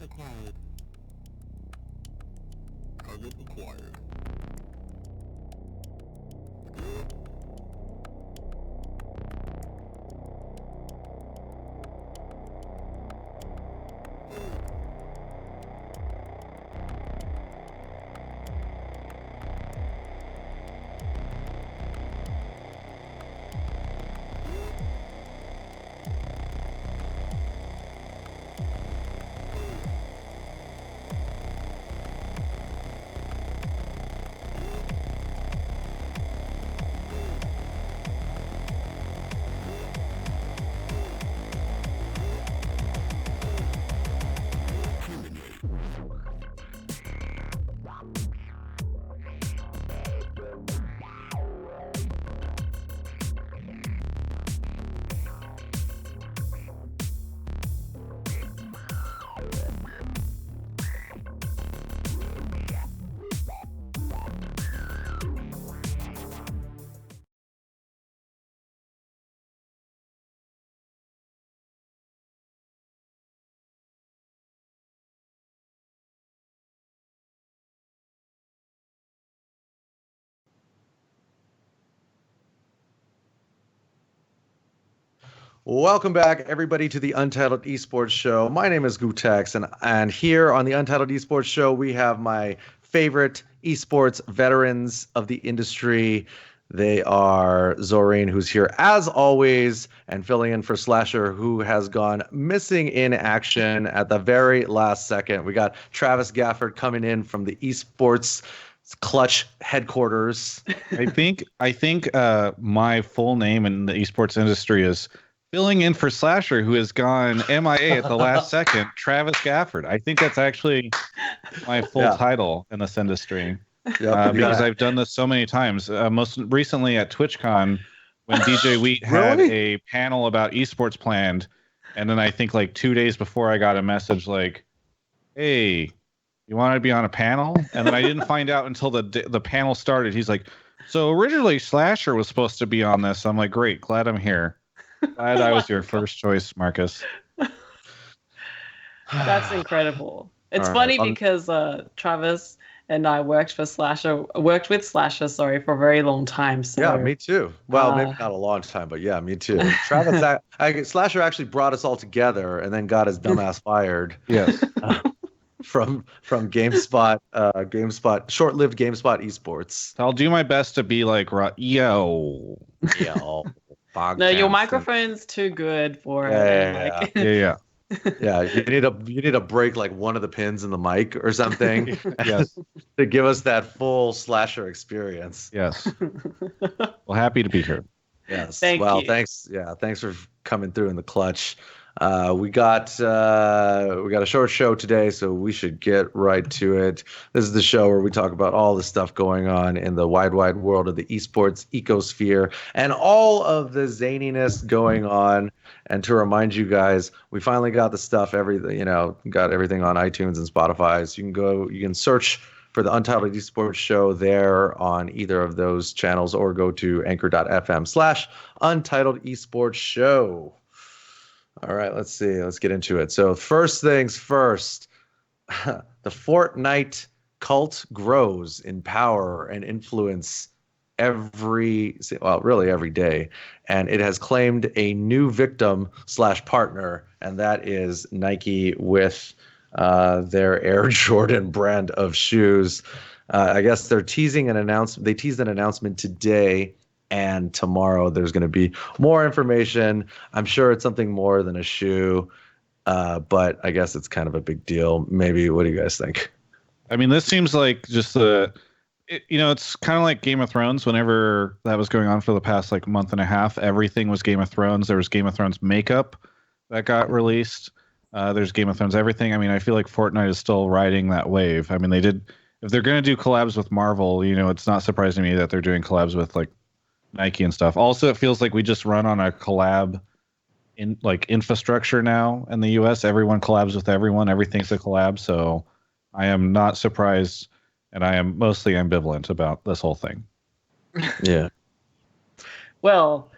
acquired. Target acquired. Welcome back, everybody, to the Untitled Esports Show. My name is gootecks, and here on the Untitled Esports Show, we have my favorite esports veterans of the industry. They are Zorine, who's here as always, and filling in for Slasher, who has gone missing in action at the very last second. We got Travis Gafford coming in from the esports clutch headquarters. I think my full name in the esports industry is filling in for Slasher, who has gone MIA at the last second, Travis Gafford. I think that's actually my full title in this industry. Because I've done this so many times. Most recently at TwitchCon, when DJ Wheat had a panel about esports planned, and then I think like 2 days before I got a message like, "Hey, you want to be on a panel?" And then I didn't find out until the panel started. He's like, "So originally Slasher was supposed to be on this." I'm like, "Great, glad I'm here. Glad I was your first choice, Marcus." That's incredible. It's funny because Travis and I worked with Slasher for a very long time. So. Yeah, me too. Well, maybe not a long time, but yeah, me too. Travis, Slasher actually brought us all together and then got his dumbass fired. Yes. From GameSpot, short-lived GameSpot Esports. I'll do my best to be like, yo. No, your microphone's too good for it. Yeah. Yeah, you need to break like one of the pins in the mic or something. Yes. To give us that full Slasher experience. Yes. Well, happy to be here. Yes. Thank you. Thanks. Yeah, thanks for coming through in the clutch. We got a short show today, so we should get right to it. This is the show where we talk about all the stuff going on in the wide world of the esports ecosphere and all of the zaniness going on. And to remind you guys, we finally got the stuff, got everything on iTunes and Spotify. So you can search for the Untitled Esports Show there on either of those channels, or go to anchor.fm/Untitled Esports Show. All right, let's see. Let's get into it. So first things first, the Fortnite cult grows in power and influence every day. And it has claimed a new victim/partner, and that is Nike with their Air Jordan brand of shoes. I guess they're teasing an announcement. They teased an announcement today, and tomorrow there's going to be more information. I'm sure it's something more than a shoe, but I guess it's kind of a big deal. Maybe. What do you guys think? I mean, this seems like just it's kind of like Game of Thrones. Whenever that was going on for the past like month and a half, everything was Game of Thrones. There was Game of Thrones makeup that got released. There's Game of Thrones everything. I mean, I feel like Fortnite is still riding that wave. I mean, if they're going to do collabs with Marvel, it's not surprising to me that they're doing collabs with like Nike and stuff. Also, it feels like we just run on a collab infrastructure now in the US. Everyone collabs with everyone. Everything's a collab. So I am not surprised, and I am mostly ambivalent about this whole thing. Yeah. Well,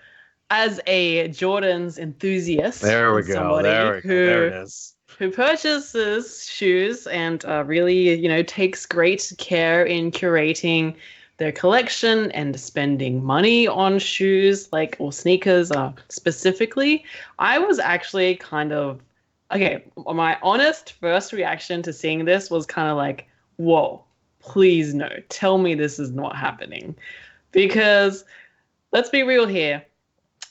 as a Jordan's enthusiast, there we go. There it is. who purchases shoes and really, takes great care in curating their collection and spending money on shoes, or sneakers specifically. I was actually kind of, okay, my honest first reaction to seeing this was kind of like, whoa, please no, tell me this is not happening. Because let's be real here.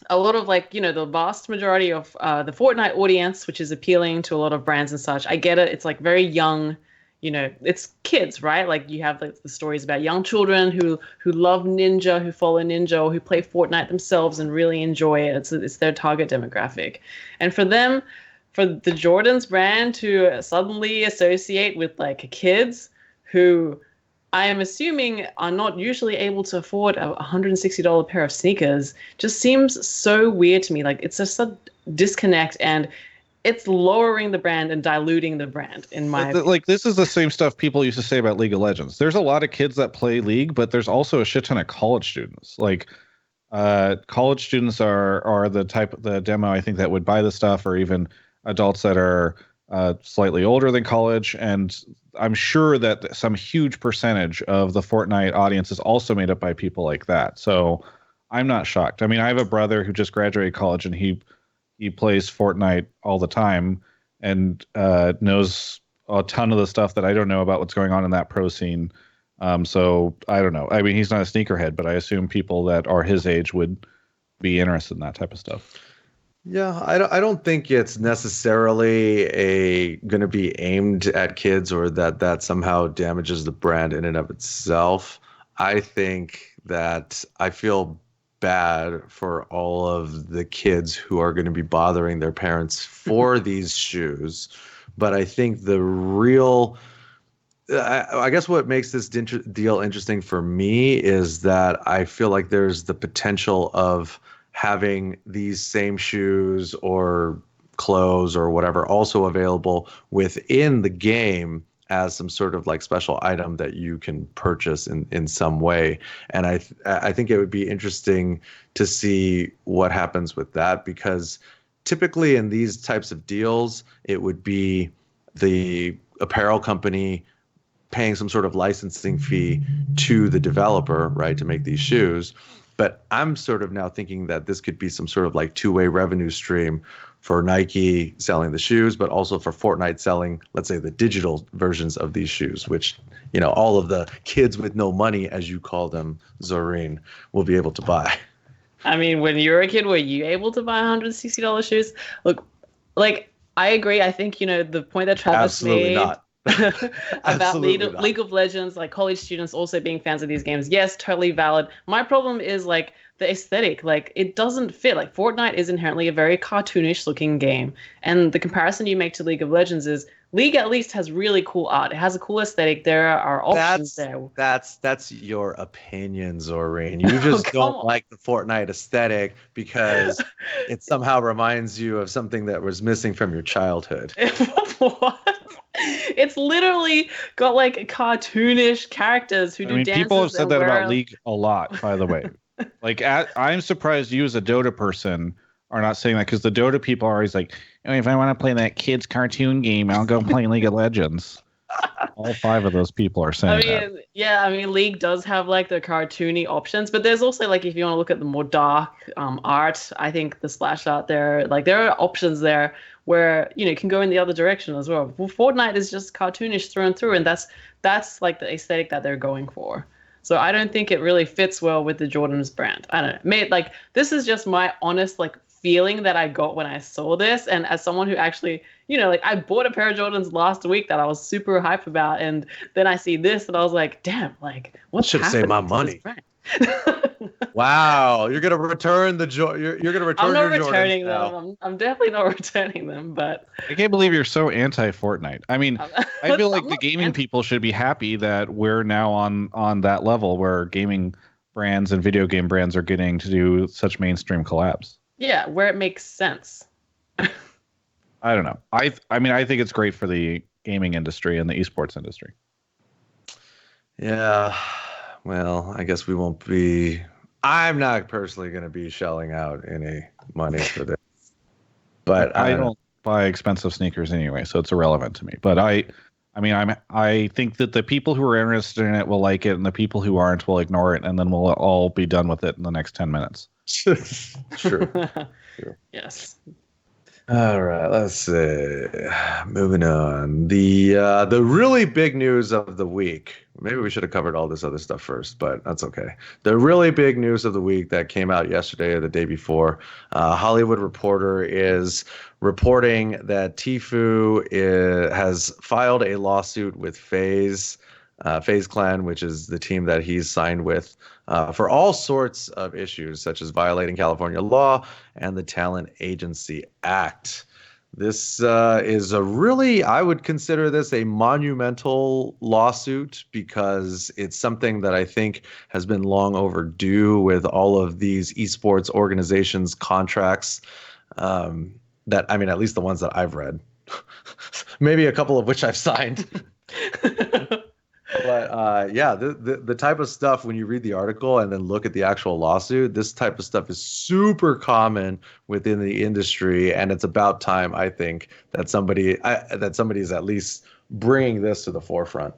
A lot of the vast majority of the Fortnite audience, which is appealing to a lot of brands and such. I get it. It's very young, it's kids, right? Like you have the stories about young children who love Ninja, who follow Ninja, or who play Fortnite themselves and really enjoy it. It's their target demographic. And for them, for the Jordans brand to suddenly associate with kids who I am assuming are not usually able to afford a $160 pair of sneakers just seems so weird to me. It's just a disconnect, and it's lowering the brand and diluting the brand in my opinion. This is the same stuff people used to say about League of Legends. There's a lot of kids that play League, but there's also a shit ton of college students. College students are the demo I think that would buy the stuff, or even adults that are slightly older than college. And I'm sure that some huge percentage of the Fortnite audience is also made up by people like that. So I'm not shocked. I mean, I have a brother who just graduated college, and he plays Fortnite all the time and knows a ton of the stuff that I don't know about what's going on in that pro scene. So I don't know. I mean, he's not a sneakerhead, but I assume people that are his age would be interested in that type of stuff. Yeah, I don't think it's necessarily going to be aimed at kids, or that somehow damages the brand in and of itself. I think that I feel bad for all of the kids who are going to be bothering their parents for these shoes. But I think the real, I guess what makes this deal interesting for me is that I feel like there's the potential of having these same shoes or clothes or whatever also available within the game as some sort of special item that you can purchase in some way. And I think it would be interesting to see what happens with that, because typically in these types of deals, it would be the apparel company paying some sort of licensing fee to the developer, right, to make these shoes. But I'm sort of now thinking that this could be some sort of two-way revenue stream for Nike selling the shoes, but also for Fortnite selling, let's say, the digital versions of these shoes, which, all of the kids with no money, as you call them, Zorine, will be able to buy. I mean, when you were a kid, were you able to buy $160 shoes? Look, I agree. I think, the point that Travis Absolutely made not. about League of Legends, college students also being fans of these games. Yes, totally valid. My problem is the aesthetic. It doesn't fit. Fortnite is inherently a very cartoonish looking game, and the comparison you make to League of Legends is League at least has really cool art. It has a cool aesthetic. There are options there. That's your opinion, Zorine. You just don't like the Fortnite aesthetic because it somehow reminds you of something that was missing from your childhood. What? It's literally got cartoonish characters who do dances. People have said that about League a lot, by the way. I'm surprised you as a Dota person are not saying that, because the Dota people are always like, if I want to play that kid's cartoon game, I'll go play League of Legends. All 5 of those people are saying that. Yeah, I mean, League does have the cartoony options, but there's also if you want to look at the more dark art, I think the splash art there, there are options there where it can go in the other direction as well. Fortnite is just cartoonish through and through, and that's the aesthetic that they're going for. So I don't think it really fits well with the Jordans brand. I don't know. This is just my honest feeling that I got when I saw this, and as someone who actually, I bought a pair of Jordans last week that I was super hyped about, and then I see this and I was like, damn, what's should save my money. Wow, you're gonna return you're gonna return. I'm not your returning Jordans them. now. I'm definitely not returning them. But I can't believe you're so anti-Fortnite. I mean, I feel like the gaming people should be happy that we're now on that level where gaming brands and video game brands are getting to do such mainstream collabs. Yeah, where it makes sense. I don't know. I mean, I think it's great for the gaming industry and the esports industry. Yeah. Well, I guess we won't be. I'm not personally going to be shelling out any money for this, but I don't buy expensive sneakers anyway, so it's irrelevant to me. But I think that the people who are interested in it will like it, and the people who aren't will ignore it, and then we'll all be done with it in the next 10 minutes. True. Yes. All right, let's see. Moving on. The really big news of the week. Maybe we should have covered all this other stuff first, but that's okay. The really big news of the week that came out yesterday or the day before, Hollywood Reporter is reporting that TFue has filed a lawsuit with FaZe Clan, which is the team that he's signed with, for all sorts of issues, such as violating California law and the Talent Agency Act. This is I would consider this a monumental lawsuit because it's something that I think has been long overdue with all of these esports organizations' contracts. At least the ones that I've read, maybe a couple of which I've signed. But the type of stuff, when you read the article and then look at the actual lawsuit, this type of stuff is super common within the industry, and it's about time, I think, that somebody is at least bringing this to the forefront.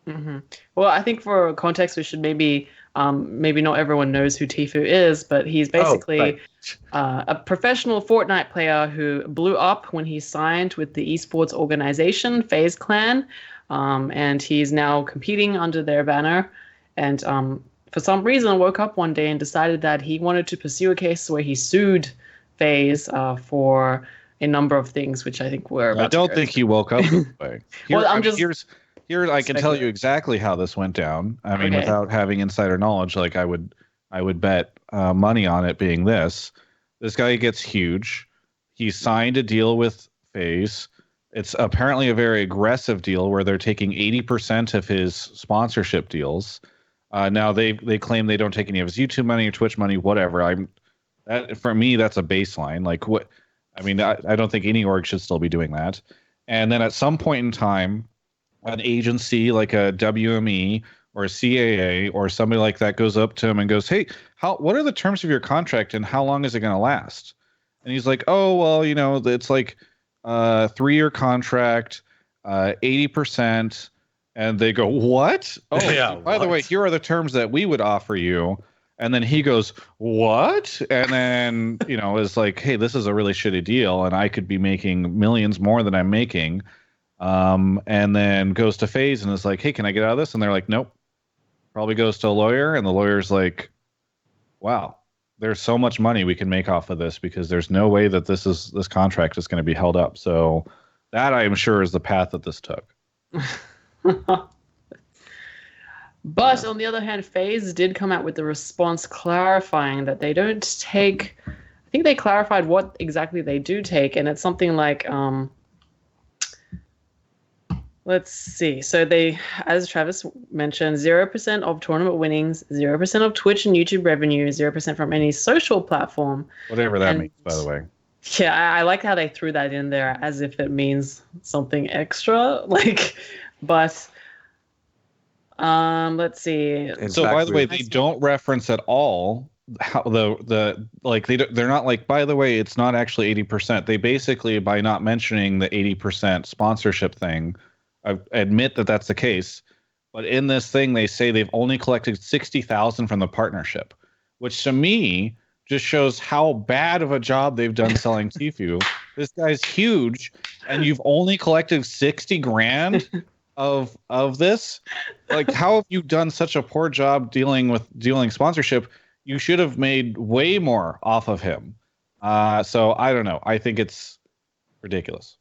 Mm-hmm. Well, I think for context, we should maybe not everyone knows who TFue is, but he's basically a professional Fortnite player who blew up when he signed with the esports organization FaZe Clan. And he's now competing under their banner. And for some reason, woke up one day and decided that he wanted to pursue a case where he sued FaZe for a number of things, which I think were. I don't think he woke up this way. Here I can tell you exactly how this went down. I mean, without having insider knowledge, like I would bet money on it being this. This guy gets huge. He signed a deal with FaZe. It's apparently a very aggressive deal where they're taking 80% of his sponsorship deals. Now they claim they don't take any of his YouTube money or Twitch money, whatever. For me, that's a baseline. Like what? I mean, I don't think any org should still be doing that. And then at some point in time, an agency like a WME or a CAA or somebody like that goes up to him and goes, "Hey, what are the terms of your contract and how long is it going to last?" And he's like, "Oh, well, it's like." 3-year contract, 80%, and they go, what? Oh, yeah, by the way, here are the terms that we would offer you. And then he goes, what? And then, is like, hey, this is a really shitty deal, and I could be making millions more than I'm making. And then goes to FaZe and is like, hey, can I get out of this? And they're like, nope. Probably goes to a lawyer, and the lawyer's like, wow. There's so much money we can make off of this because there's no way that this contract is going to be held up. So that I am sure is the path that this took. But on the other hand, FaZe did come out with a response clarifying that they don't take. I think they clarified what exactly they do take, and it's something like. Let's see. So they, as Travis mentioned, 0% of tournament winnings, 0% of Twitch and YouTube revenue, 0% from any social platform. Whatever that means, by the way. Yeah, I like how they threw that in there as if it means something extra. But let's see. So by the way, they don't reference at all how they're not like, by the way, it's not actually 80%. They basically, by not mentioning the 80% sponsorship thing, I admit that that's the case, but in this thing, they say they've only collected 60,000 from the partnership, which to me just shows how bad of a job they've done selling TFue. This guy's huge, and you've only collected 60 grand of this. Like, how have you done such a poor job dealing sponsorship? You should have made way more off of him. So I don't know. I think it's ridiculous.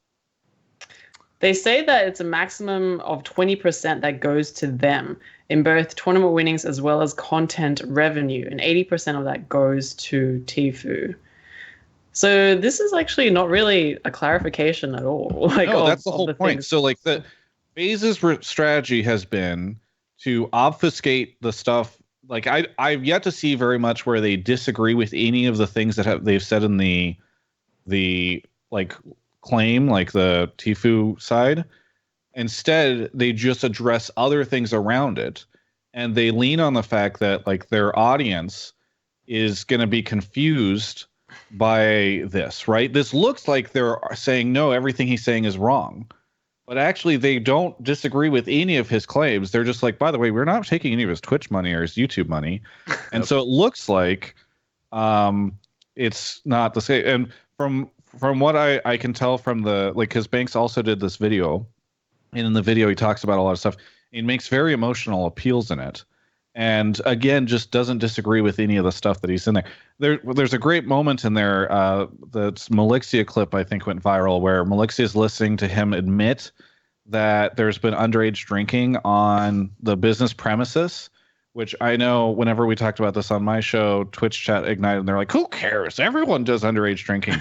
They say that it's a maximum of 20% that goes to them in both tournament winnings as well as content revenue, and 80% of that goes to TFue. So this is actually not really a clarification at all. No, that's the whole point. So the FaZe's strategy has been to obfuscate the stuff. Like I've yet to see very much where they disagree with any of the things that they've said in the claim, like the TFue side. Instead, they just address other things around it, and they lean on the fact that their audience is going to be confused by this, right? This looks like they're saying, no, everything he's saying is wrong. But actually, they don't disagree with any of his claims. They're just like, by the way, we're not taking any of his Twitch money or his YouTube money. And so it looks like it's not the same. And from what I can tell from because Banks also did this video. And in the video, he talks about a lot of stuff. He makes very emotional appeals in it. And again, just doesn't disagree with any of the stuff that he's in there. There's a great moment in there. The Melixia clip, I think, went viral, where Melixia is listening to him admit that there's been underage drinking on the business premises, which I know whenever we talked about this on my show, Twitch chat ignited, and they're like, who cares? Everyone does underage drinking.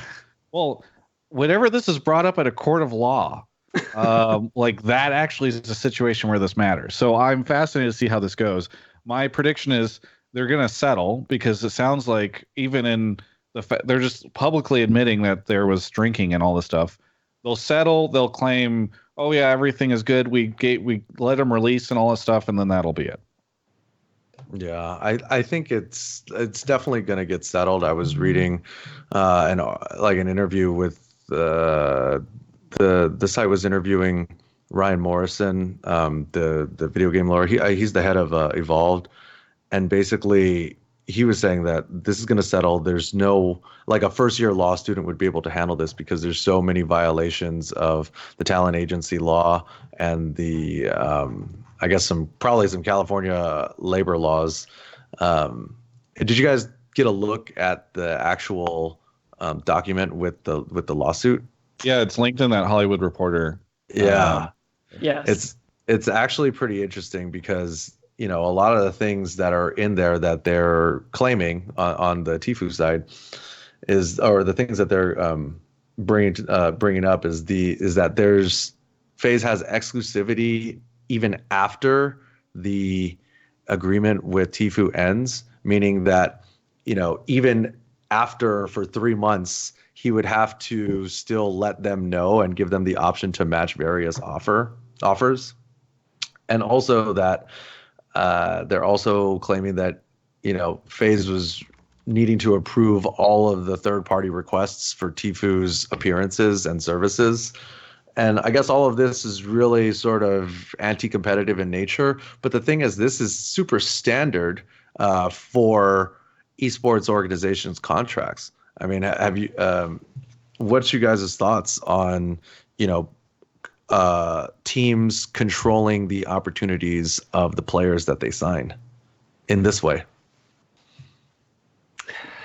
Well, whenever this is brought up at a court of law, like that actually is a situation where this matters. So I'm fascinated to see how this goes. My prediction is they're going to settle, because it sounds like even in they're just publicly admitting that there was drinking and all this stuff. They'll settle. They'll claim, oh yeah, everything is good. We let them release and all this stuff, and then that'll be it. Yeah, I think it's definitely going to get settled. I was reading an interview with the site was interviewing Ryan Morrison, the video game lawyer. He's the head of Evolved, and basically he was saying that this is going to settle. There's no, like, a first-year law student would be able to handle this, because there's so many violations of the talent agency law and the I guess probably some California labor laws. Did you guys get a look at the actual document with the lawsuit? Yeah, it's linked in that Hollywood Reporter. Yeah. Yes. It's actually pretty interesting, because a lot of the things that are in there that they're claiming on the TFue side or the things that they're bringing up is that FaZe has exclusivity even after the agreement with TFue ends, meaning that even after, for 3 months, he would have to still let them know and give them the option to match various offers. And also that they're also claiming that, FaZe was needing to approve all of the third-party requests for TFue's appearances and services. And I guess all of this is really sort of anti-competitive in nature. But the thing is, this is super standard for esports organizations' contracts. I mean, have you? What's you guys' thoughts on, teams controlling the opportunities of the players that they sign in this way?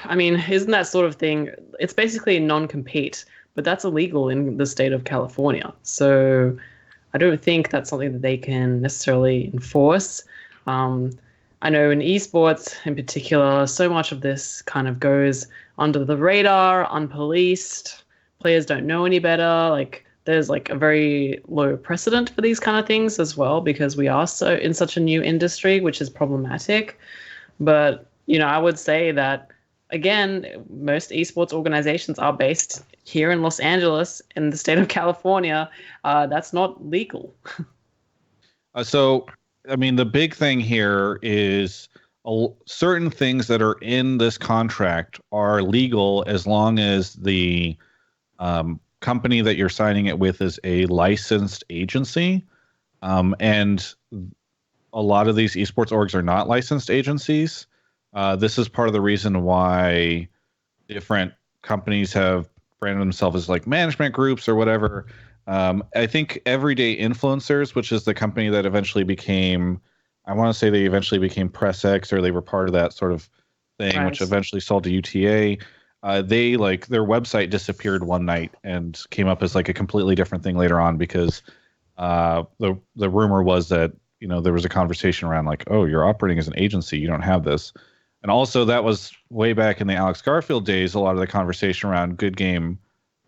I mean, isn't that sort of thing? It's basically a non-compete, but that's illegal in the state of California. So I don't think that's something that they can necessarily enforce. I know in esports in particular, so much of this kind of goes under the radar, unpoliced. Players don't know any better. Like, there's like a very low precedent for these kind of things as well, because we are so in such a new industry, which is problematic. But, I would say that, again, most esports organizations are based here in Los Angeles, in the state of California. That's not legal. So, I mean, the big thing here is certain things that are in this contract are legal as long as the company that you're signing it with is a licensed agency. And a lot of these esports orgs are not licensed agencies. This is part of the reason why different companies have branded themselves as like management groups or whatever. I think Everyday Influencers, which is the company that eventually became, I want to say they eventually became PressX, or they were part of that sort of thing, Right. which eventually sold to UTA. They their website disappeared one night and came up as like a completely different thing later on, because the rumor was that there was a conversation around like, oh, you're operating as an agency, you don't have this. And also, that was way back in the Alex Garfield days. A lot of the conversation around Good Game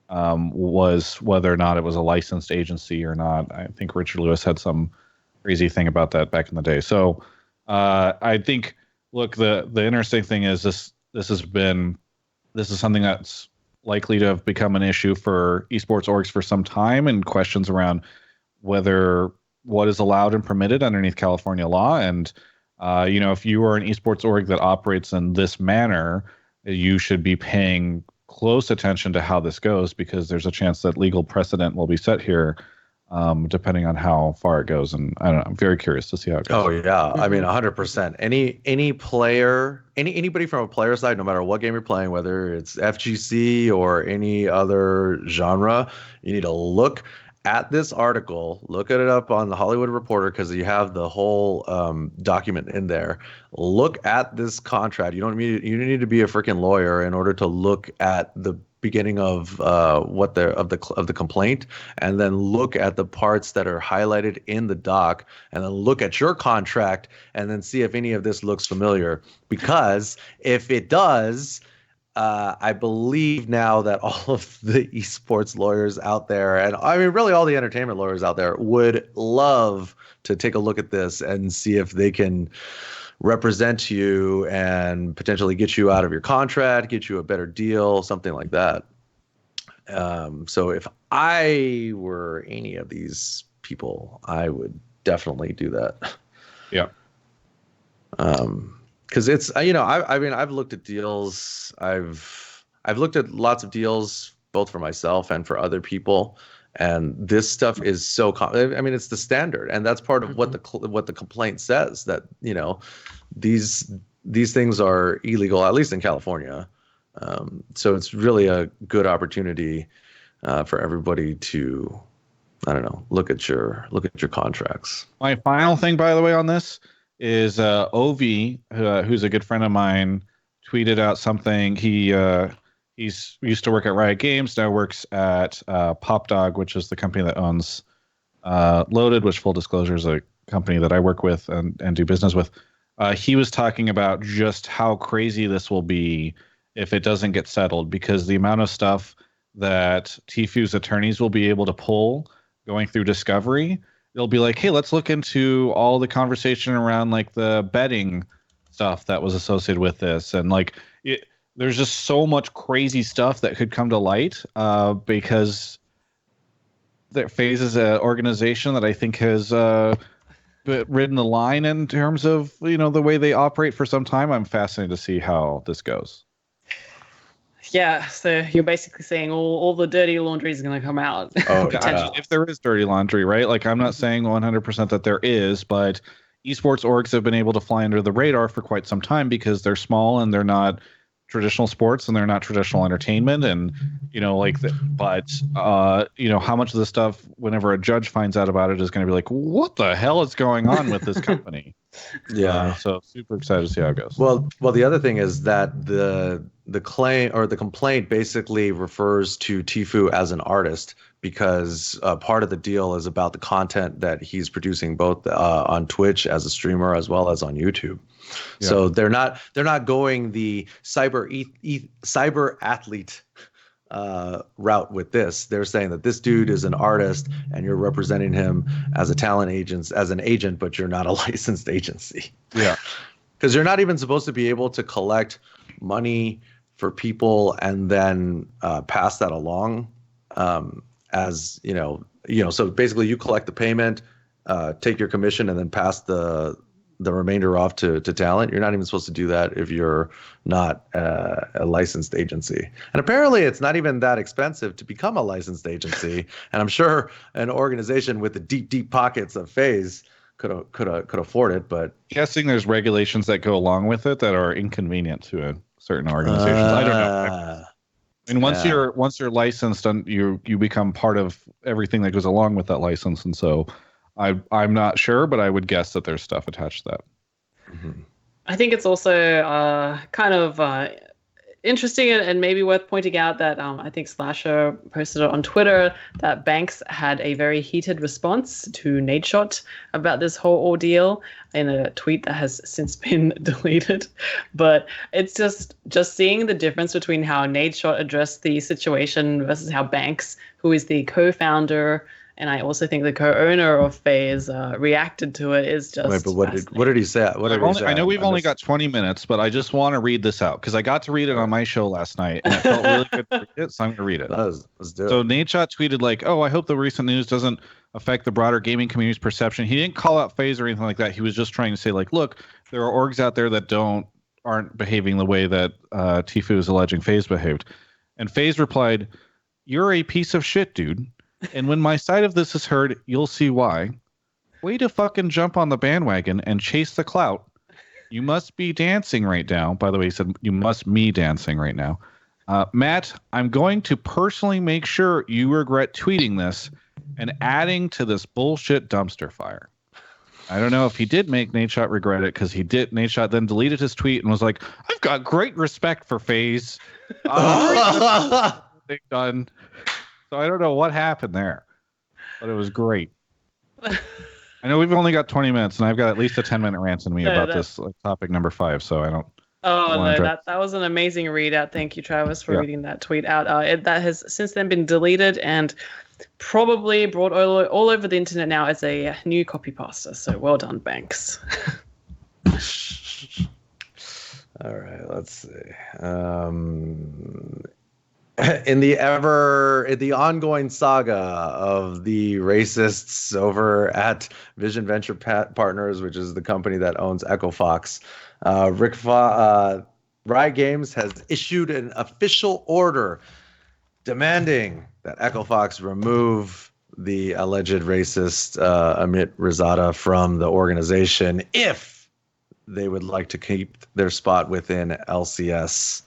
was whether or not it was a licensed agency or not. I think Richard Lewis had some crazy thing about that back in the day. So I think, look, the interesting thing is this is something that's likely to have become an issue for esports orgs for some time, and questions around whether what is allowed and permitted underneath California law. And if you are an esports org that operates in this manner, you should be paying close attention to how this goes, because there's a chance that legal precedent will be set here, depending on how far it goes. And I don't know, I'm very curious to see how it goes. Oh yeah, I mean 100%. Any player, anybody from a player side, no matter what game you're playing, whether it's FGC or any other genre, you need to look at this article, look at it up on the Hollywood Reporter, because you have the whole document in there. Look at this contract. You don't need to be a freaking lawyer in order to look at the beginning of the complaint, and then look at the parts that are highlighted in the doc, and then look at your contract, and then see if any of this looks familiar. Because if it does, I believe now that all of the esports lawyers out there, and I mean really all the entertainment lawyers out there, would love to take a look at this and see if they can represent you and potentially get you out of your contract, get you a better deal, something like that. So if I were any of these people, I would definitely do that. Yeah. Because it's, I mean, I've looked at deals. I've looked at lots of deals, both for myself and for other people. And this stuff is so I mean, it's the standard, and that's part of what the complaint says, that these things are illegal, at least in California. So it's really a good opportunity for everybody to, I don't know, look at your contracts. My final thing, by the way, on this is OV, who's a good friend of mine, tweeted out something. He's used to work at Riot Games, now works at PopDog, which is the company that owns Loaded, which, full disclosure, is a company that I work with and do business with. He was talking about just how crazy this will be if it doesn't get settled, because the amount of stuff that TFue's attorneys will be able to pull going through discovery, they'll be like, hey, let's look into all the conversation around like the betting stuff that was associated with this. And like there's just so much crazy stuff that could come to light because that Faze is an organization that I think has ridden the line in terms of, the way they operate for some time. I'm fascinated to see how this goes. Yeah, so you're basically saying all the dirty laundry is going to come out. Oh, potentially. If there is dirty laundry, right? Like, I'm not saying 100% that there is, but esports orgs have been able to fly under the radar for quite some time because they're small and they're not traditional sports and they're not traditional entertainment. And, how much of this stuff, whenever a judge finds out about it, is going to be like, what the hell is going on with this company? Yeah. So super excited to see how it goes. Well, the other thing is that the claim or the complaint basically refers to TFue as an artist, because part of the deal is about the content that he's producing both on Twitch as a streamer as well as on YouTube. Yeah. So they're not going the cyber athlete route with this. They're saying that this dude is an artist and you're representing him as an agent, but you're not a licensed agency. Yeah. Because you're not even supposed to be able to collect money for people and then pass that along as, so basically you collect the payment, take your commission, and then pass the remainder off to talent. You're not even supposed to do that if you're not a licensed agency. And apparently it's not even that expensive to become a licensed agency. And I'm sure an organization with the deep pockets of Faze could afford it, but guessing there's regulations that go along with it that are inconvenient to certain organizations. I don't know. And once you're licensed, you become part of everything that goes along with that license. And so I'm not sure, but I would guess that there's stuff attached to that. Mm-hmm. I think it's also kind of interesting and maybe worth pointing out that I think Slasher posted it on Twitter that Banks had a very heated response to Nadeshot about this whole ordeal in a tweet that has since been deleted. But it's just seeing the difference between how Nadeshot addressed the situation versus how Banks, who is the co-founder and I also think the co-owner of Faze reacted to it, is just. Wait, but what did he say? I know we've only got 20 minutes, but I just want to read this out because I got to read it on my show last night, and it felt really good to read it, so I'm going to read it. Let's do it. So Nadeshot tweeted like, "Oh, I hope the recent news doesn't affect the broader gaming community's perception." He didn't call out Faze or anything like that. He was just trying to say like, "Look, there are orgs out there that aren't behaving the way that TFue is alleging Faze behaved. And Faze replied, "You're a piece of shit, dude. And when my side of this is heard, you'll see why. Way to fucking jump on the bandwagon and chase the clout. You must be dancing right now." By the way, he said, "You must me dancing right now. Matt, I'm going to personally make sure you regret tweeting this and adding to this bullshit dumpster fire." I don't know if he did make Nadeshot regret it, because Nadeshot then deleted his tweet and was like, "I've got great respect for Faze. They've done." So I don't know what happened there, but it was great. I know we've only got 20 minutes, and I've got at least a 10-minute rant in me about this topic number 5, so I don't. Oh, no, that was an amazing readout. Thank you, Travis, for reading that tweet out. That has since then been deleted and probably brought all over the internet now as a new copy pasta. So well done, Banks. All right, let's see. In the ongoing saga of the racists over at Vision Venture Partners, which is the company that owns Echo Fox, Riot Games has issued an official order demanding that Echo Fox remove the alleged racist Amit Rizada from the organization if they would like to keep their spot within LCS.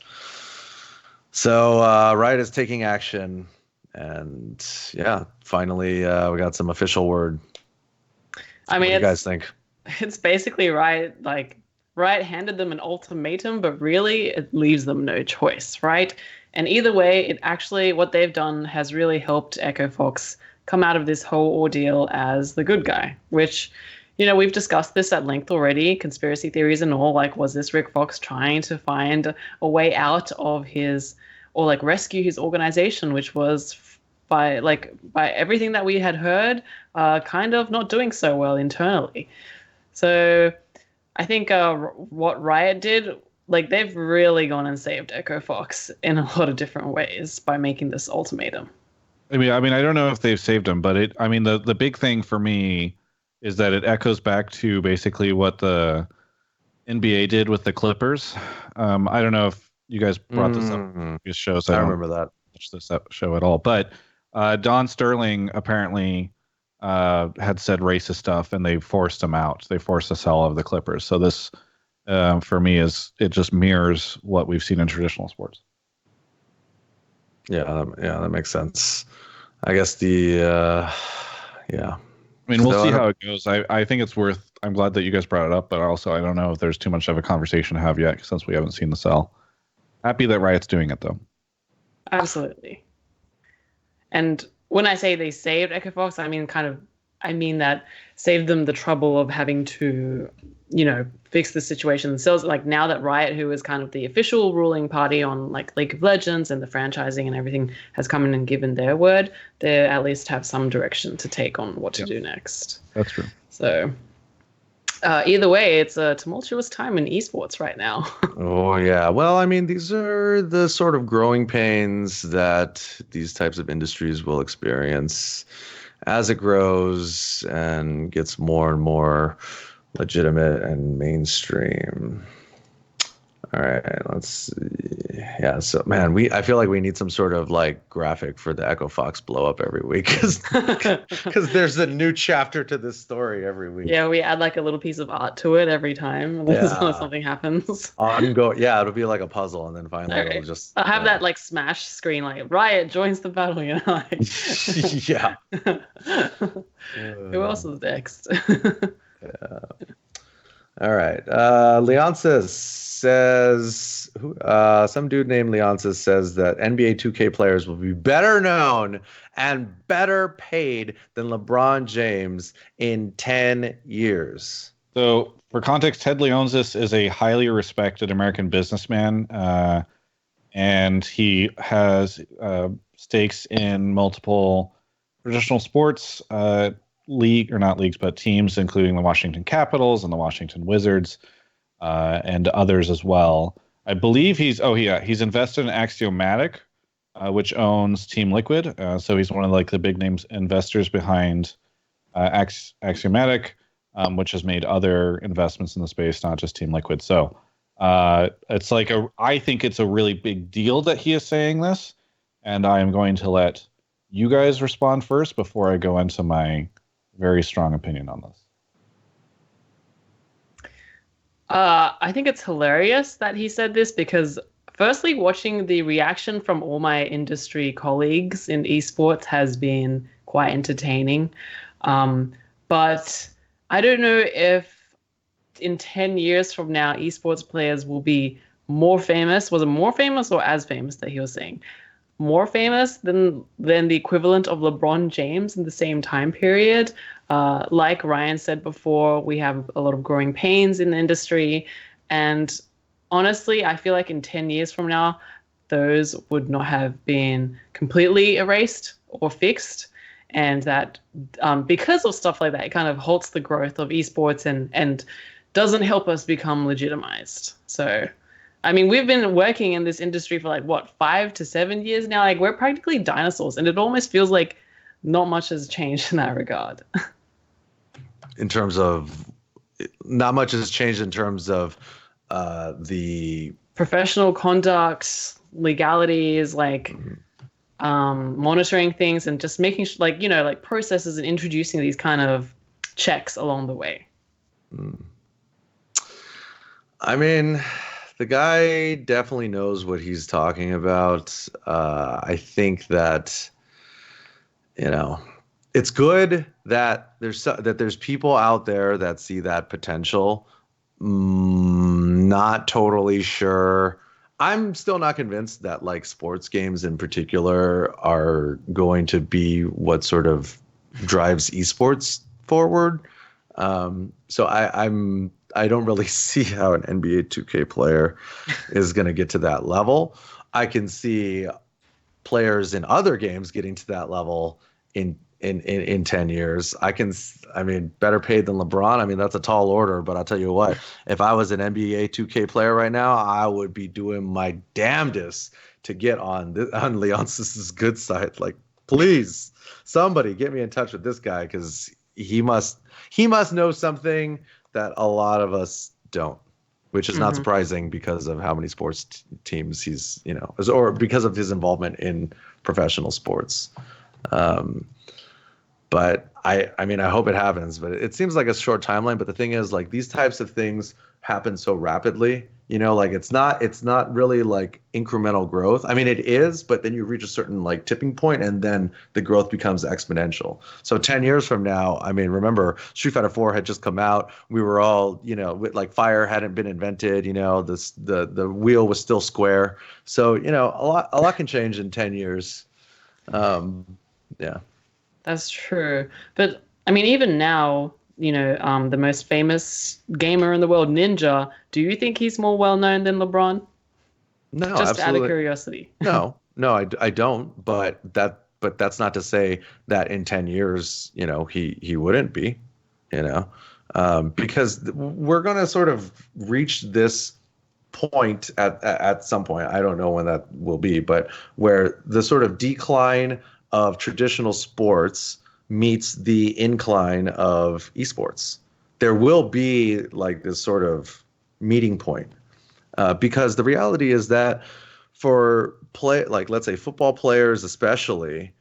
So Riot is taking action, and yeah, finally we got some official word. I mean, what do you guys think? It's basically Riot handed them an ultimatum, but really it leaves them no choice, right? And either way, it actually, what they've done has really helped Echo Fox come out of this whole ordeal as the good guy, which, you know, we've discussed this at length already, conspiracy theories and all. Like, was this Rick Fox trying to find a way out of his, or like rescue his organization, which was by everything that we had heard, kind of not doing so well internally. So I think what Riot did, like, they've really gone and saved Echo Fox in a lot of different ways by making this ultimatum. I mean, I don't know if they've saved him, but the big thing for me is that it echoes back to basically what the NBA did with the Clippers. I don't know if you guys brought this up in previous shows. I remember that. Watch this show at all, but Don Sterling apparently had said racist stuff, and they forced him out. They forced the sell of the Clippers. So this, for me, it just mirrors what we've seen in traditional sports. Yeah, that makes sense. I guess yeah. I mean, we'll see how it goes. I think it's worth. I'm glad that you guys brought it up, but also I don't know if there's too much of a conversation to have yet since we haven't seen the sell. Happy that Riot's doing it though. Absolutely. And when I say they saved Echo Fox, I mean that saved them the trouble of having to, you know, fix the situation themselves. Like, now that Riot, who is kind of the official ruling party on like League of Legends and the franchising and everything, has come in and given their word, they at least have some direction to take on what to do next. That's true. So either way, it's a tumultuous time in esports right now. Oh, yeah. Well, I mean, these are the sort of growing pains that these types of industries will experience as it grows and gets more and more legitimate and mainstream. All right, let's see. Yeah, so man, I feel like we need some sort of like graphic for the Echo Fox blow up every week because there's a new chapter to this story every week. Yeah, we add like a little piece of art to it every time something happens. It'll be like a puzzle, and then finally it'll just. I'll have that like smash screen, like Riot joins the battle, you know. Like. Yeah. Who else is next? Yeah. All right. Leonsis says, some dude named Leonsis says that NBA 2K players will be better known and better paid than LeBron James in 10 years. So, for context, Ted Leonsis is a highly respected American businessman, and he has stakes in multiple traditional sports teams, including the Washington Capitals and the Washington Wizards, and others as well. I believe he's invested in Axiomatic, which owns Team Liquid. So he's one of like the big names investors behind Axiomatic, which has made other investments in the space, not just Team Liquid. So It's like I think it's a really big deal that he is saying this, and I am going to let you guys respond first before I go into my very strong opinion on this. I think it's hilarious that he said this because, firstly, watching the reaction from all my industry colleagues in esports has been quite entertaining. But I don't know if in 10 years from now, esports players will be more famous. Was it more famous or as famous that he was saying? More famous than the equivalent of LeBron James in the same time period. Like Ryan said before, we have a lot of growing pains in the industry. And honestly, I feel like in 10 years from now, those would not have been completely erased or fixed. And that because of stuff like that, it kind of halts the growth of esports and doesn't help us become legitimized. So, I mean, we've been working in this industry for like, what, 5 to 7 years now? Like, we're practically dinosaurs. And it almost feels like not much has changed in that regard. In terms of, not much has changed in terms of the professional conduct, legalities, like monitoring things and just making like, you know, like processes and introducing these kind of checks along the way. I mean, the guy definitely knows what he's talking about. I think that, you know, it's good that there's people out there that see that potential. Not totally sure. I'm still not convinced that like sports games in particular are going to be what sort of drives esports forward. So I don't really see how an NBA 2K player is going to get to that level. I can see players in other games getting to that level in 10 years. I mean, better paid than LeBron. I mean, that's a tall order, but I'll tell you what, if I was an NBA 2K player right now, I would be doing my damnedest to get on Leonsis' good side. Like, please, somebody get me in touch with this guy because he must know something that a lot of us don't, which is not surprising because of how many sports teams he's, you know, or because of his involvement in professional sports. But I mean, I hope it happens, but it seems like a short timeline. But the thing is, like, these types of things happen so rapidly, you know, like it's not really like incremental growth. I mean, it is, but then you reach a certain like tipping point and then the growth becomes exponential. So 10 years from now, I mean, remember Street Fighter 4 had just come out. We were all, you know, like fire hadn't been invented, you know, the wheel was still square. So, you know, a lot can change in 10 years. Yeah. That's true. But I mean, even now, you know, the most famous gamer in the world, Ninja, do you think he's more well-known than LeBron? No, just absolutely. out of curiosity. No, I don't. But that's not to say that in 10 years, you know, he wouldn't be, you know, because we're going to sort of reach this point at some point. I don't know when that will be, but where the sort of decline of traditional sports meets the incline of esports. There will be like this sort of meeting point, because the reality is that for like let's say football players especially,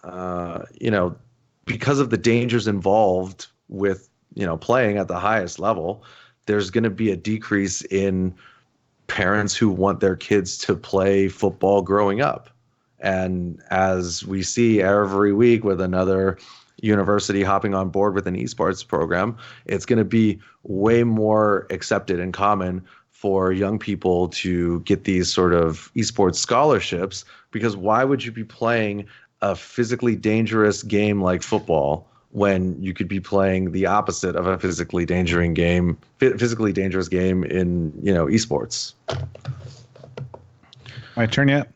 you know, because of the dangers involved with, you know, playing at the highest level, there's going to be a decrease in parents who want their kids to play football growing up. And as we see every week with another university hopping on board with an esports program, it's going to be way more accepted and common for young people to get these sort of esports scholarships, because why would you be playing a physically dangerous game like football when you could be playing the opposite of a physically dangerous game in, you know, esports? My turn yet?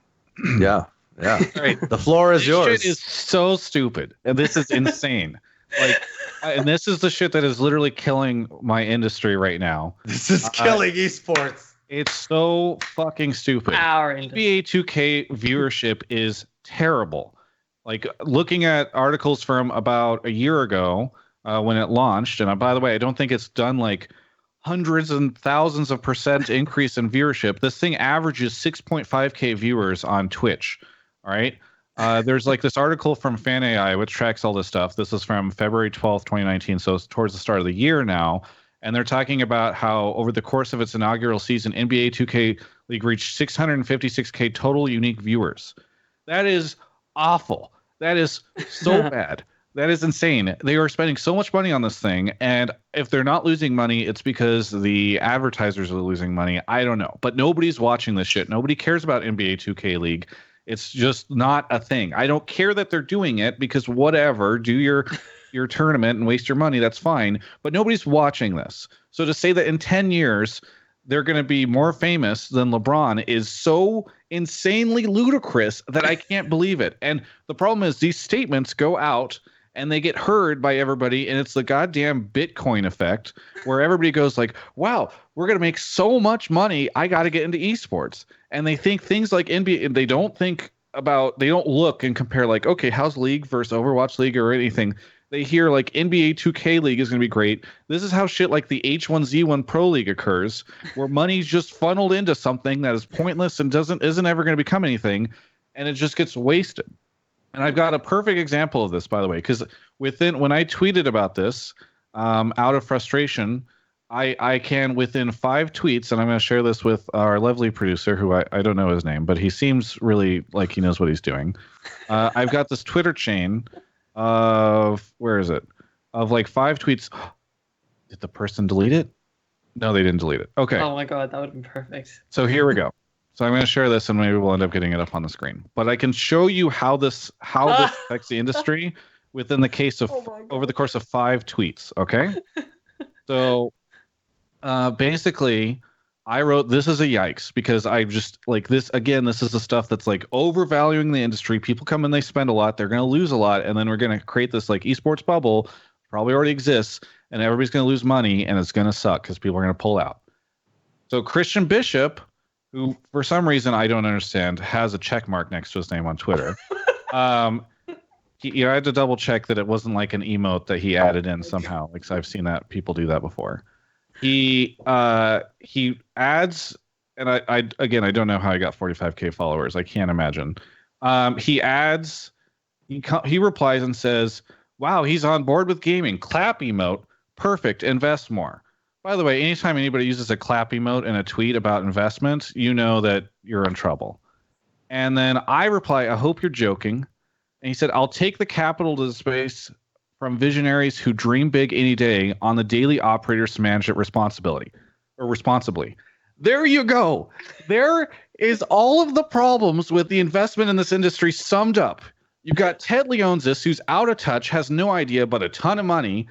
Yeah. Yeah. All right. The floor is yours. This shit is so stupid. And this is insane. Like, and this is the shit that is literally killing my industry right now. This is killing esports. It's so fucking stupid. NBA 2K viewership is terrible. Like, looking at articles from about a year ago when it launched, and by the way, I don't think it's done like hundreds and thousands of percent increase in viewership. This thing averages 6.5K viewers on Twitch. All right. There's like this article from Fan AI, which tracks all this stuff. This is from February 12th, 2019. So it's towards the start of the year now. And they're talking about how over the course of its inaugural season, NBA 2K League reached 656K total unique viewers. That is awful. That is so bad. That is insane. They are spending so much money on this thing. And if they're not losing money, it's because the advertisers are losing money. I don't know. But nobody's watching this shit. Nobody cares about NBA 2K League. It's just not a thing. I don't care that they're doing it because whatever, do your tournament and waste your money. That's fine. But nobody's watching this. So to say that in 10 years, they're going to be more famous than LeBron is so insanely ludicrous that I can't believe it. And the problem is these statements go out and they get heard by everybody, and it's the goddamn Bitcoin effect where everybody goes like, wow, we're going to make so much money, I got to get into esports. And they think things like NBA, they don't look and compare like, okay, how's League versus Overwatch League or anything. They hear like NBA 2K League is going to be great. This is how shit like the H1Z1 Pro League occurs, where money's just funneled into something that is pointless and isn't ever going to become anything, and it just gets wasted. And I've got a perfect example of this, by the way, because when I tweeted about this, out of frustration, I can within 5 tweets, and I'm going to share this with our lovely producer, who I don't know his name, but he seems really like he knows what he's doing. I've got this Twitter chain of of like 5 tweets. Did the person delete it? No, they didn't delete it. Okay. Oh my god, that would have been perfect. So here we go. So I'm going to share this, and maybe we'll end up getting it up on the screen. But I can show you how this affects the industry within the case of over the course of 5 tweets. Okay. So basically, I wrote, "This is a yikes," because I just like this again. This is the stuff that's like overvaluing the industry. People come in, they spend a lot, they're going to lose a lot, and then we're going to create this like esports bubble. Probably already exists, and everybody's going to lose money, and it's going to suck because people are going to pull out. So Christian Bishop, who for some reason I don't understand, has a check mark next to his name on Twitter. I had to double check that it wasn't like an emote that he added in somehow. Like, so I've seen that people do that before. He adds, and I don't know how I got 45K followers. I can't imagine. He adds, he replies and says, "Wow, he's on board with gaming. Clap emote. Perfect. Invest more." By the way, anytime anybody uses a clap emote in a tweet about investment, you know that you're in trouble. And then I reply, "I hope you're joking." And he said, "I'll take the capital to the space from visionaries who dream big any day on the daily operators to manage it responsibly. There you go. There is all of the problems with the investment in this industry summed up. You've got Ted Leonsis, who's out of touch, has no idea but a ton of money,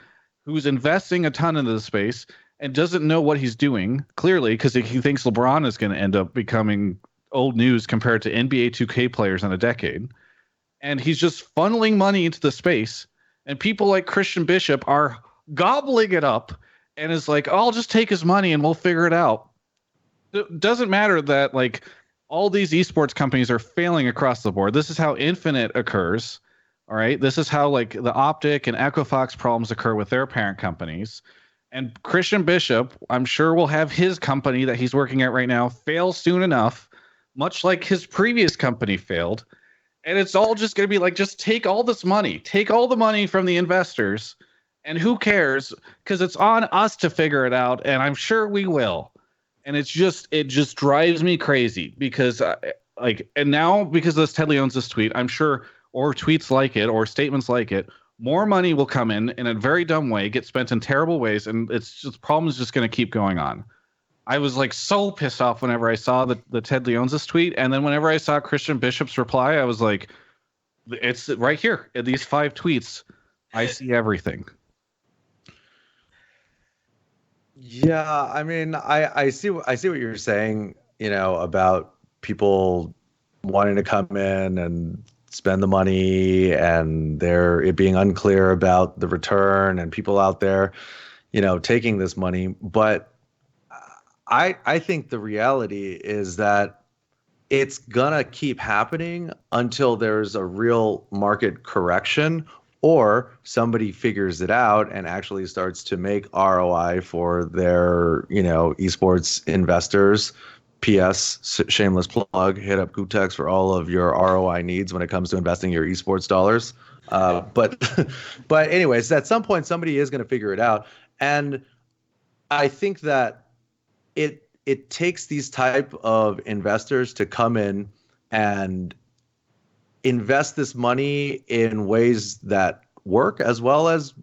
who's investing a ton into the space, and doesn't know what he's doing, clearly, because he thinks LeBron is going to end up becoming old news compared to NBA 2K players in a decade. And he's just funneling money into the space. And people like Christian Bishop are gobbling it up and is like, "Oh, I'll just take his money and we'll figure it out." It doesn't matter that like all these esports companies are failing across the board. This is how Infinite occurs. All right. This is how like the Optic and Equifox problems occur with their parent companies. And Christian Bishop, I'm sure, will have his company that he's working at right now fail soon enough, much like his previous company failed. And it's all just going to be like, just take all this money, take all the money from the investors, and who cares? Because it's on us to figure it out, and I'm sure we will. And it just drives me crazy because and now because of this Ted Leonsis tweet, I'm sure, or tweets like it, or statements like it, more money will come in a very dumb way, get spent in terrible ways, and it's just problems just going to keep going on. I was like so pissed off whenever I saw the Ted Leonsis tweet, and then whenever I saw Christian Bishop's reply, I was like, it's right here in these 5 tweets. I see everything. Yeah, I mean, I see what you're saying, about people wanting to come in and spend the money, and it being unclear about the return, and people out there, taking this money. But I think the reality is that it's gonna keep happening until there's a real market correction, or somebody figures it out and actually starts to make ROI for their, esports investors. P.S. Shameless plug, hit up gootecks for all of your ROI needs when it comes to investing your esports dollars. But but anyways, at some point somebody is going to figure it out, and I think that it takes these type of investors to come in and invest this money in ways that work as well as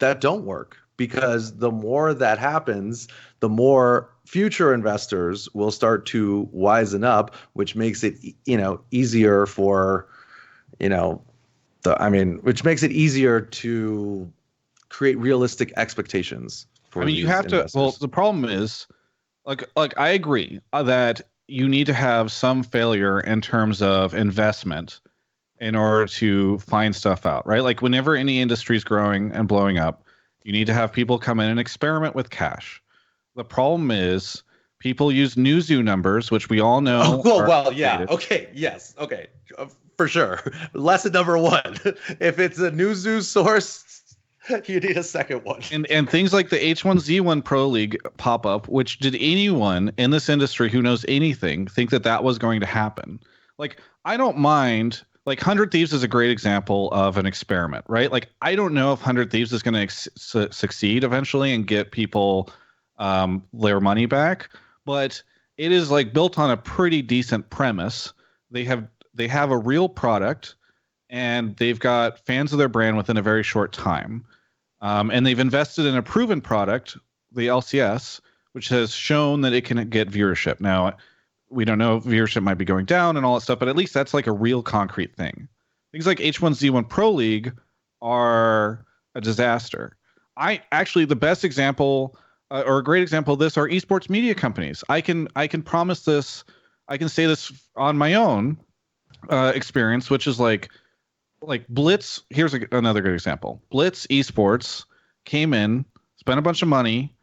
that don't work, because the more that happens, the more future investors will start to wisen up, which makes it easier for which makes it easier to create realistic expectations for you have investors. to. Well, the problem is, like I agree that you need to have some failure in terms of investment in order to find stuff out, right? Like whenever any industry is growing and blowing up, you need to have people come in and experiment with cash. The problem is people use Newzoo numbers, which we all know. Yeah. Okay. Yes. Okay. For sure. Lesson number one. If it's a Newzoo source, you need a second one. And things like the H1Z1 Pro League pop up, which did anyone in this industry who knows anything think that was going to happen? Like, I don't mind. Like 100 Thieves is a great example of an experiment, right? Like, I don't know if 100 Thieves is going to succeed eventually and get people their money back, but it is like built on a pretty decent premise. They have a real product, and they've got fans of their brand within a very short time, and they've invested in a proven product, the LCS, which has shown that it can get viewership. Now, we don't know if viewership might be going down and all that stuff, but at least that's like a real concrete thing. Things like H1Z1 Pro League are a disaster. The best example or a great example of this are esports media companies. I can promise this. I can say this on my own experience, which is like Blitz. Here's another good example. Blitz Esports came in, spent a bunch of money,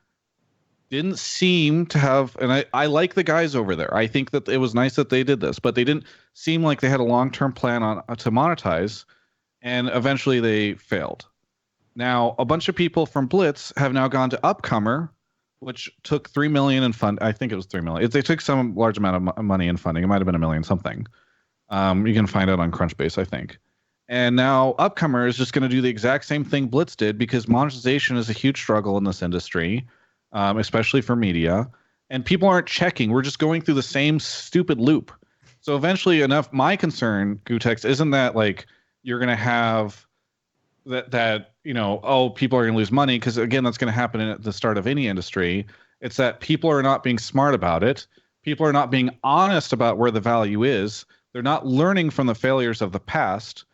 didn't seem to have, and I like the guys over there. I think that it was nice that they did this, but they didn't seem like they had a long-term plan to monetize, and eventually they failed. Now, a bunch of people from Blitz have now gone to Upcomer, which took $3 million in fund. I think it was $3 million. They took some large amount of money in funding. It might have been $1 million something. You can find out on Crunchbase, I think. And now Upcomer is just going to do the exact same thing Blitz did, because monetization is a huge struggle in this industry, especially for media. And people aren't checking. We're just going through the same stupid loop. So eventually my concern, gootecks, isn't that like you're going to have that people are going to lose money, because again, that's going to happen at the start of any industry. It's that people are not being smart about it. People are not being honest about where the value is. They're not learning from the failures of the past.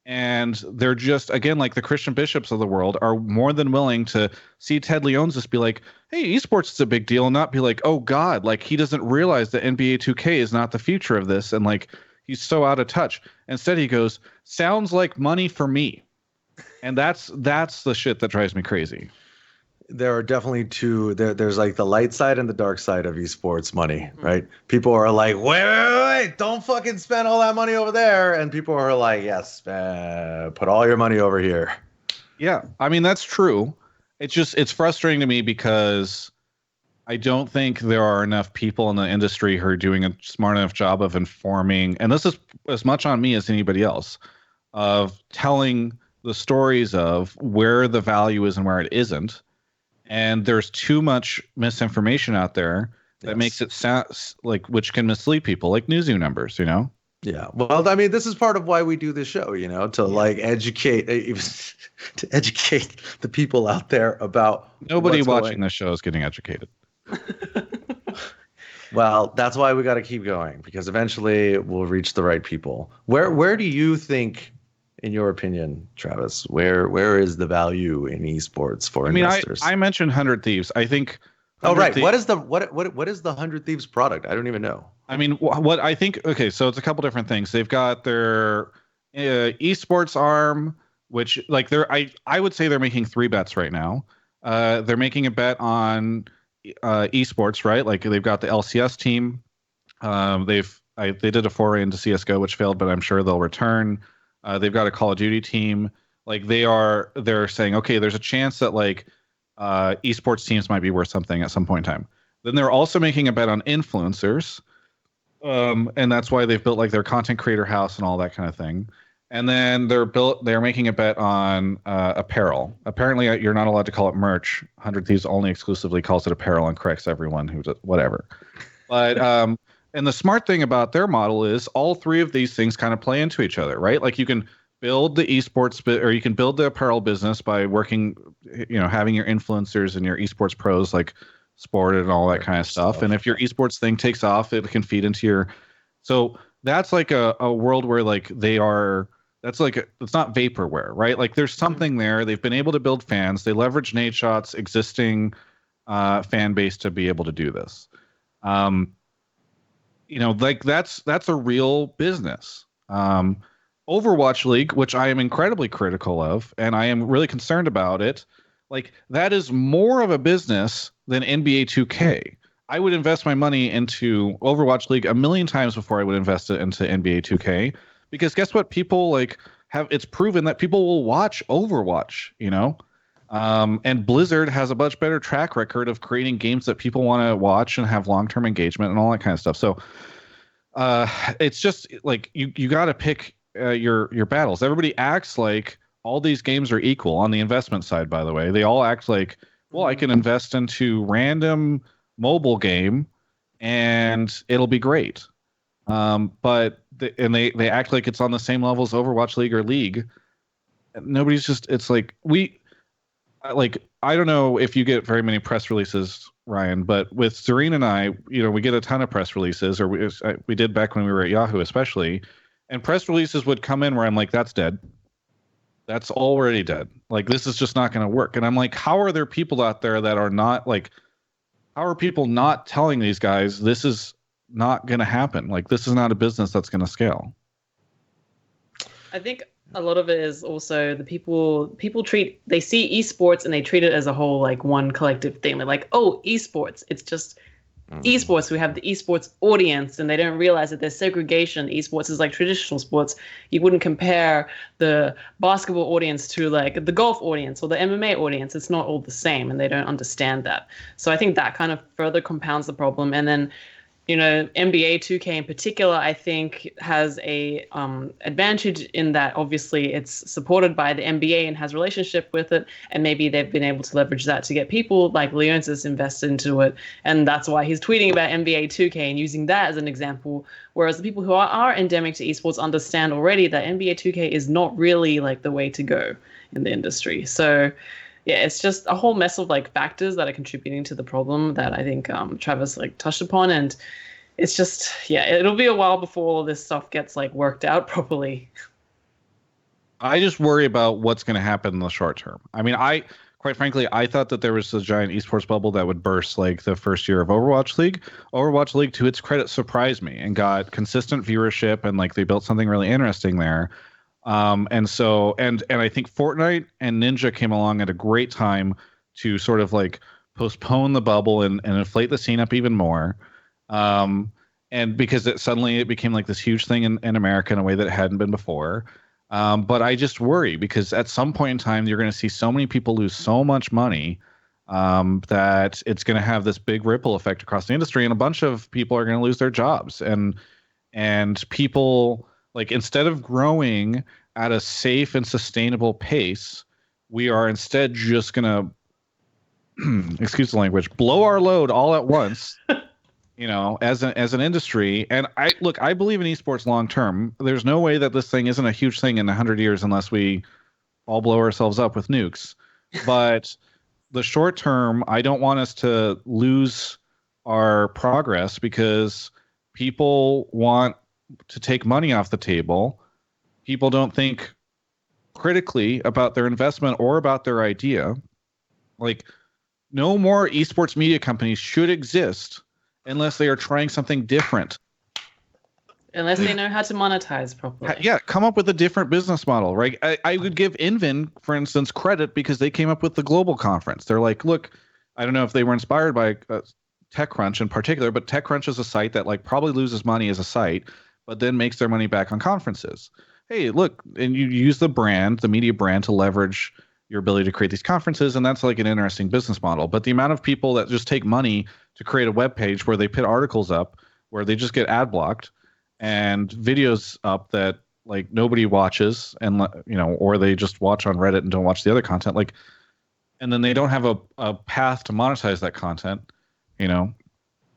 And they're just, again, like the Christian bishops of the world are more than willing to see Ted Leonsis be like, hey, esports is a big deal, and not be like, oh God, like he doesn't realize that NBA 2K is not the future of this. And like, he's so out of touch. Instead, he goes, sounds like money for me. And that's the shit that drives me crazy. There are definitely there's like the light side and the dark side of esports money, right? People are like, wait, don't fucking spend all that money over there. And people are like, yes, put all your money over here. Yeah, I mean, that's true. It's frustrating to me because I don't think there are enough people in the industry who are doing a smart enough job of informing, and this is as much on me as anybody else, of telling the stories of where the value is and where it isn't. And there's too much misinformation out there that makes it sound like, which can mislead people, like Newzoo numbers, Yeah. Well, I mean, this is part of why we do this show, to like educate, to educate the people out there about nobody watching this show is getting educated. Well, that's why we got to keep going, because eventually we'll reach the right people. Where do you think, in your opinion, Travis, where is the value in esports for investors? I mentioned 100 Thieves. I think. Oh, right. What is the 100 Thieves product? I don't even know. I mean, what I think. Okay, so it's a couple different things. They've got their esports arm, which I would say they're making 3 bets right now. They're making a bet on esports, right? Like they've got the LCS team. They did a foray into CS:GO, which failed, but I'm sure they'll return. They've got a Call of Duty team. Like they're saying, okay, there's a chance that like esports teams might be worth something at some point in time. Then they're also making a bet on influencers. And that's why they've built like their content creator house and all that kind of thing. And then they're making a bet on apparel. Apparently, you're not allowed to call it merch. 100 Thieves only exclusively calls it apparel and corrects everyone who does whatever. But and the smart thing about their model is all three of these things kind of play into each other, right? Like you can build the esports or you can build the apparel business by working, having your influencers and your esports pros like sport and all that kind of stuff. And if your esports thing takes off, it can feed into your. So that's like a world where like it's not vaporware, right? Like there's something there. They've been able to build fans. They leverage Nadeshot's existing fan base to be able to do this. Like that's a real business. Overwatch League, which I am incredibly critical of, and I am really concerned about it. Like that is more of a business than NBA 2K. I would invest my money into Overwatch League 1,000,000 times before I would invest it into NBA 2K, because guess what? People it's proven that people will watch Overwatch, and Blizzard has a much better track record of creating games that people want to watch and have long-term engagement and all that kind of stuff. So it's just like you got to pick your battles. Everybody acts like all these games are equal on the investment side, by the way. They all act like, well, I can invest into random mobile game and it'll be great. But they act like it's on the same level as Overwatch League or League. Nobody's it's like I don't know if you get very many press releases, Ryan, but with Zorine and I, we get a ton of press releases, or we did back when we were at Yahoo, especially. And press releases would come in where I'm like, that's dead. That's already dead. Like, this is just not going to work. And I'm like, how are there people out there that are not like, how are people not telling these guys this is not going to happen? Like, this is not a business that's going to scale. I think a lot of it is also the people they see esports and they treat it as a whole, like one collective thing. They're like, oh, esports, it's just esports. We have the esports audience, and they don't realize that there's segregation. Esports is like traditional sports. You wouldn't compare the basketball audience to like the golf audience or the MMA audience. It's not all the same, and they don't understand that. So I think that kind of further compounds the problem. And then, NBA 2K in particular, I think has a advantage in that obviously it's supported by the NBA and has a relationship with it, and maybe they've been able to leverage that to get people like Leonsis invested into it, and that's why he's tweeting about NBA 2K and using that as an example. Whereas the people who are endemic to esports understand already that NBA 2K is not really like the way to go in the industry. So yeah, it's just a whole mess of like factors that are contributing to the problem that I think Travis like touched upon, and it's just, yeah, it'll be a while before all of this stuff gets like worked out properly. I just worry about what's going to happen in the short term. I mean, quite frankly, I thought that there was a giant esports bubble that would burst like the first year of Overwatch League. Overwatch League, to its credit, surprised me and got consistent viewership, and like they built something really interesting there. And I think Fortnite and Ninja came along at a great time to sort of like postpone the bubble and inflate the scene up even more. And because it became like this huge thing in America in a way that it hadn't been before. But I just worry because at some point in time, you're going to see so many people lose so much money that it's going to have this big ripple effect across the industry, and a bunch of people are going to lose their jobs. And people, like, instead of growing at a safe and sustainable pace, we are instead just going to, excuse the language, blow our load all at once. As an industry. And I believe in esports long term. There's no way that this thing isn't a huge thing in 100 years unless we all blow ourselves up with nukes. But the short term, I don't want us to lose our progress because people want to take money off the table. People don't think critically about their investment or about their idea. Like, no more esports media companies should exist unless they are trying something different. Unless they know how to monetize properly. Yeah, come up with a different business model, right? I would give Invin, for instance, credit because they came up with the global conference. They're like, look, I don't know if they were inspired by TechCrunch in particular, but TechCrunch is a site that like probably loses money as a site, but then makes their money back on conferences. hey, look, and you use the brand, the media brand, to leverage your ability to create these conferences, and that's like an interesting business model. But the amount of people that just take money to create a web page where they put articles up, where they just get ad blocked, and videos up that like nobody watches, and or they just watch on Reddit and don't watch the other content, like, and then they don't have a path to monetize that content.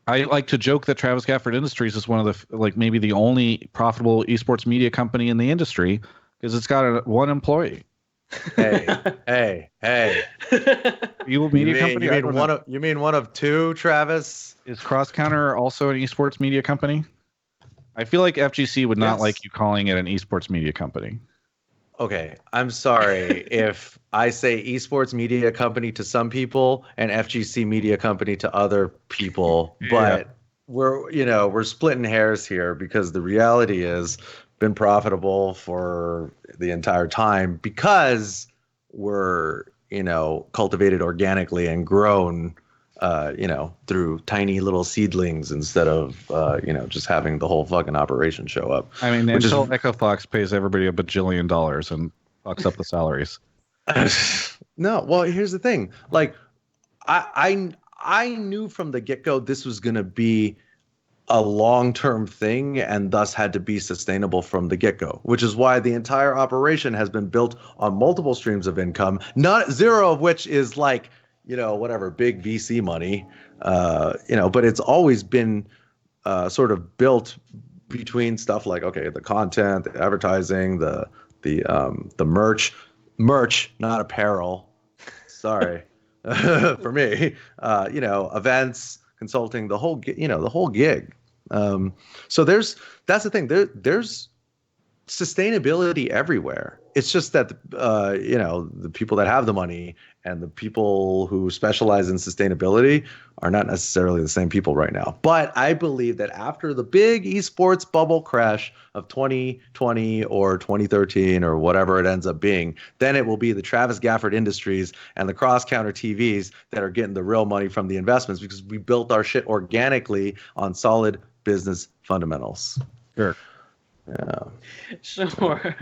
I like to joke that Travis Gafford Industries is one of the maybe the only profitable esports media company in the industry because it's got one employee. Hey. You media company? You mean one of two, Travis? Is Cross Counter also an esports media company? I feel like FGC would not like you calling it an esports media company. Okay, I'm sorry if I say esports media company to some people and FGC media company to other people, but we're splitting hairs here because the reality is been profitable for the entire time because we're cultivated organically and grown through tiny little seedlings instead of just having the whole fucking operation show up. I mean, until Echo Fox pays everybody $1 bajillion and fucks up the salaries. No, well, here's the thing. Like, I knew from the get-go this was going to be a long-term thing and thus had to be sustainable from the get-go, which is why the entire operation has been built on multiple streams of income, not zero of which is like, whatever, big VC money, but it's always been sort of built between stuff like, okay, the content, the advertising, the merch, not apparel. Sorry. For me, events, consulting, the whole gig. So that's the thing. There's sustainability everywhere. It's just that the people that have the money and the people who specialize in sustainability are not necessarily the same people right now. But I believe that after the big esports bubble crash of 2020 or 2013 or whatever it ends up being, then it will be the Travis Gafford Industries and the Cross Counter TVs that are getting the real money from the investments because we built our shit organically on solid business fundamentals. Sure. Yeah. Sure.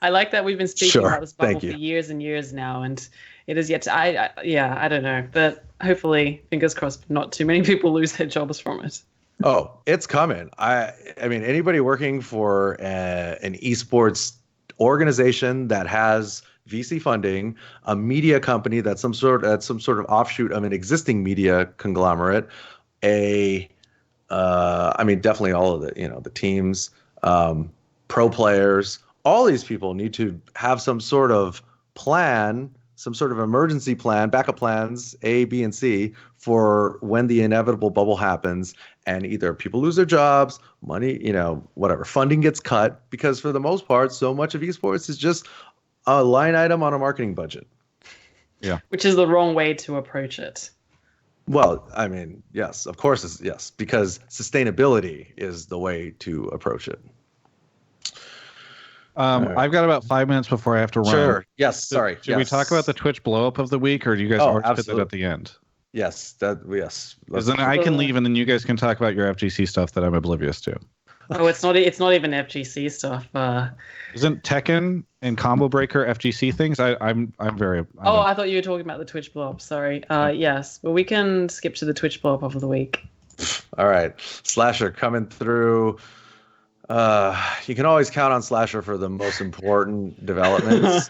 I like that we've been speaking about this bubble for years and years now, and it is yet to, I don't know, but hopefully, fingers crossed, not too many people lose their jobs from it. Oh, it's coming. I mean, anybody working for an esports organization that has VC funding, a media company that's some sort of offshoot of an existing media conglomerate, definitely all of the teams, pro players, all these people need to have some sort of plan, some sort of emergency plan, backup plans, A, B, and C, for when the inevitable bubble happens and either people lose their jobs, money, whatever, funding gets cut, because for the most part, so much of esports is just a line item on a marketing budget. Yeah. Which is the wrong way to approach it. Well, I mean, yes, of course, yes, because sustainability is the way to approach it. Right. I've got about 5 minutes before I have to run. Sure. Yes. Sorry. Should we talk about the Twitch blow up of the week, or do you guys already put that at the end? Yes. Yes. Because then I can leave, and then you guys can talk about your FGC stuff that I'm oblivious to. Oh, it's not even FGC stuff. Isn't Tekken and Combo Breaker FGC things? I'm very. I thought you were talking about the Twitch blow up. Sorry. Yes, but we can skip to the Twitch blow up of the week. All right, Slasher coming through. You can always count on Slasher for the most important developments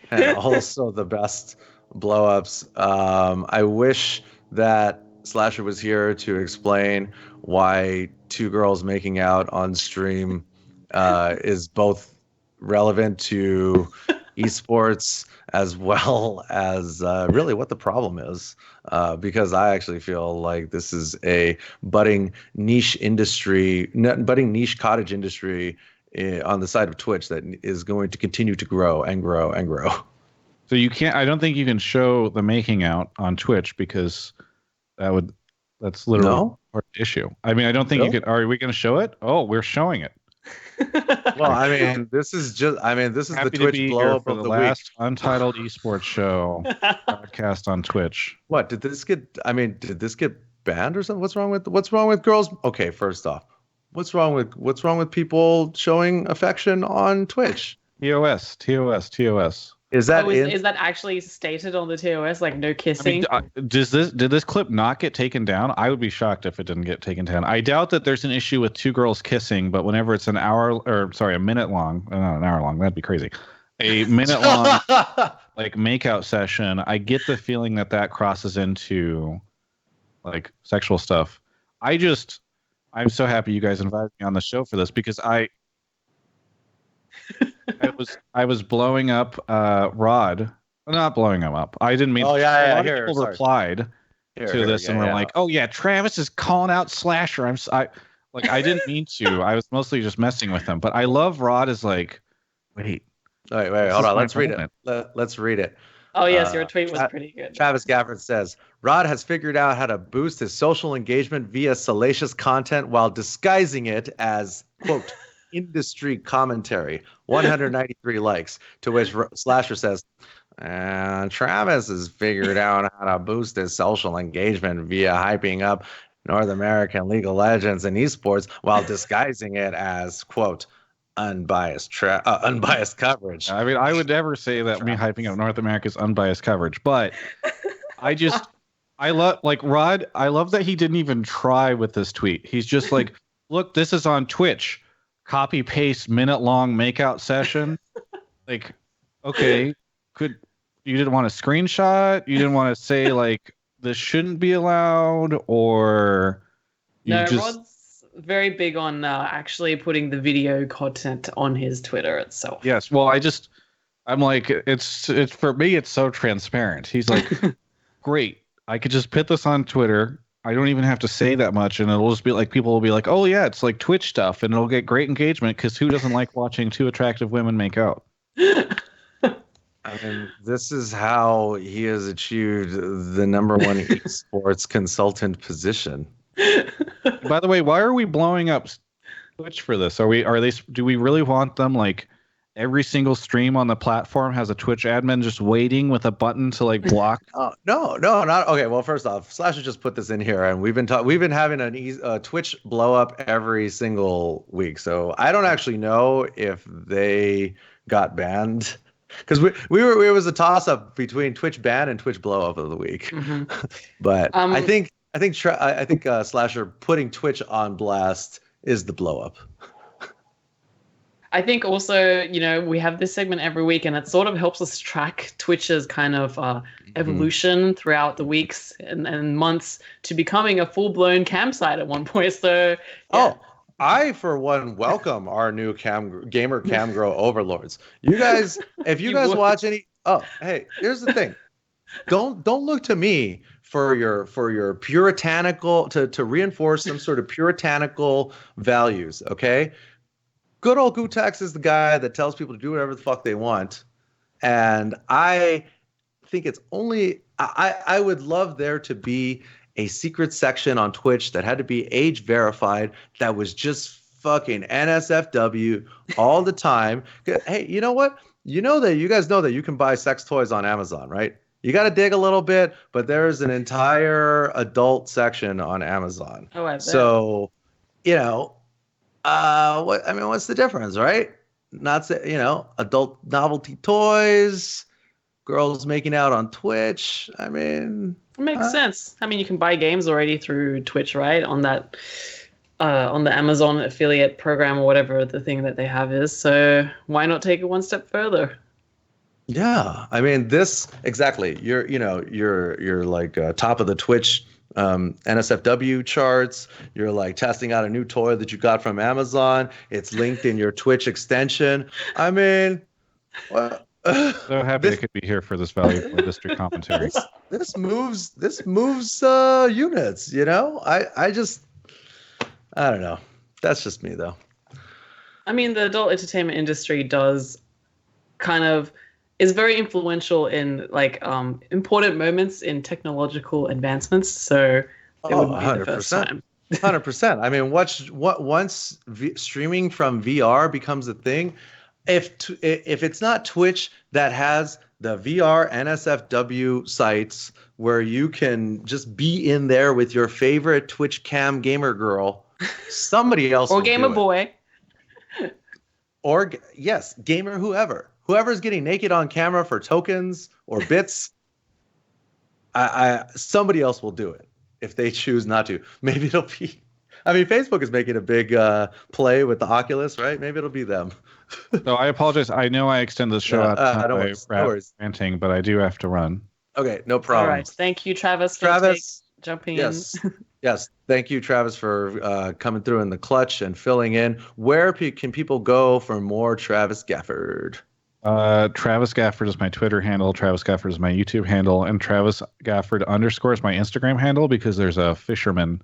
and also the best blow-ups. I wish that Slasher was here to explain why two girls making out on stream is both relevant to esports as well as really what the problem is, because I actually feel like this is a budding niche cottage industry on the side of Twitch that is going to continue to grow and grow and grow. So I don't think you can show the making out on Twitch because that's literally part of the issue. I mean, I don't think you could. Are we going to show it? Oh, we're showing it. Well, I mean, this is the Twitch blow up for of the the last week. Untitled Esports Show podcast on Twitch. What did this get? I mean, did this get banned or something? What's wrong with girls? Okay, first off, What's wrong with people showing affection on Twitch? TOS. Is that is that actually stated on the TOS? Like no kissing? I mean, did this clip not get taken down? I would be shocked if it didn't get taken down. I doubt that there's an issue with two girls kissing, but whenever it's a minute long, not an hour long, that'd be crazy. A minute long like makeout session, I get the feeling that crosses into like sexual stuff. I'm so happy you guys invited me on the show for this because I was blowing up Rod. Not blowing him up. I didn't mean. Oh yeah, a yeah. lot of people replied to this and were like, "Oh yeah, Travis is calling out Slasher." I didn't mean to. I was mostly just messing with him. But I love Rod as like, wait, wait, hold on. Let's read it. Let's read it. Oh yes, your tweet was pretty good. Travis Gafford says, Rod has figured out how to boost his social engagement via salacious content while disguising it as, quote, industry commentary. 193 likes, to which Slasher says, Travis has figured out how to boost his social engagement via hyping up North American League of Legends and esports while disguising it as, quote, unbiased coverage. I mean, I would never say that me hyping up North America's unbiased coverage, but I love Rod. I love that he didn't even try with this tweet. He's just like, look, this is on Twitch. Copy paste minute long makeout session. Like, okay, you didn't want a screenshot? You didn't want to say like this shouldn't be allowed, or Rod's very big on actually putting the video content on his Twitter itself. Yes. Well, I'm like, it's for me, it's so transparent. He's like, great. I could just put this on Twitter. I don't even have to say that much. And it'll just be like, people will be like, oh yeah, it's like Twitch stuff. And it'll get great engagement because who doesn't like watching two attractive women make out? I mean, this is how he has achieved the #1 esports consultant position. By the way, why are we blowing up Twitch for this? Do we really want them like every single stream on the platform has a Twitch admin just waiting with a button to like block? Oh, no, not okay. Well, first off, Slasher just put this in here, and we've been having a Twitch blow up every single week. So I don't actually know if they got banned because it was a toss up between Twitch ban and Twitch blow up of the week. Mm-hmm. But I think Slasher putting Twitch on blast is the blow up. I think also, we have this segment every week, and it sort of helps us track Twitch's kind of evolution throughout the weeks and months to becoming a full-blown campsite at one point. So, yeah. Oh, I, for one, welcome our new gamer camgirl overlords. You guys, if you guys watch any, hey, here's the thing. Don't look to me for your puritanical to reinforce some sort of puritanical values, okay? Good old gootecks is the guy that tells people to do whatever the fuck they want. And I think it's only I would love there to be a secret section on Twitch that had to be age verified that was just fucking NSFW all the time. Hey, you know what? You guys know that you can buy sex toys on Amazon, right? You got to dig a little bit, but there's an entire adult section on Amazon. Oh, I bet. So, what's the difference, right? Adult novelty toys, girls making out on Twitch. I mean, it makes sense. I mean, you can buy games already through Twitch, right? On that, on the Amazon affiliate program or whatever the thing that they have is. So why not take it one step further? Yeah, I mean, this exactly. You're like top of the Twitch NSFW charts. You're like testing out a new toy that you got from Amazon. It's linked in your Twitch extension. I mean, well, so happy I could be here for this valuable industry commentary. This moves units. I don't know. That's just me though. I mean, the adult entertainment industry is very influential in like important moments in technological advancements. So it wouldn't be the first time. 100%. I mean, once streaming from VR becomes a thing, if it's not Twitch that has the VR NSFW sites where you can just be in there with your favorite Twitch cam gamer girl Somebody else or will Gamer do it. Boy. Or yes, gamer, whoever's getting naked on camera for tokens or bits. Somebody else will do it if they choose not to. Maybe it'll be. I mean, Facebook is making a big play with the Oculus, right? Maybe it'll be them. So I apologize. I know I extended the show out by ranting, but I do have to run. Okay, no problem. All right, thank you, Travis, jumping in. Yes, thank you, Travis, for coming through in the clutch and filling in. Where can people go for more Travis Gafford? Travis Gafford is my Twitter handle. Travis Gafford is my YouTube handle, and Travis Gafford _, is my Instagram handle, because there's a fisherman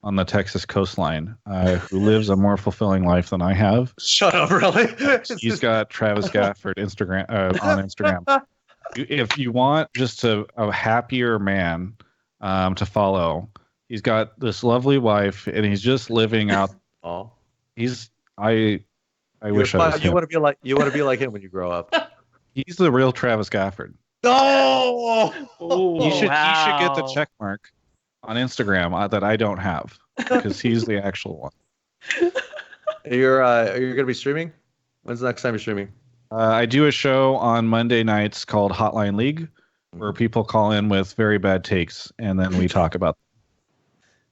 on the Texas coastline who lives a more fulfilling life than I have. Shut up, really? He's got Travis Gafford Instagram on Instagram. If you want just a happier man to follow, he's got this lovely wife, and he's just living out. Oh, I wish I was him. You want to be like him when you grow up. He's the real Travis Gafford. Oh, you should get the check mark on Instagram that I don't have, because he's the actual one. You're gonna be streaming? When's the next time you're streaming? I do a show on Monday nights called Hotline League, where people call in with very bad takes, and then we talk about them.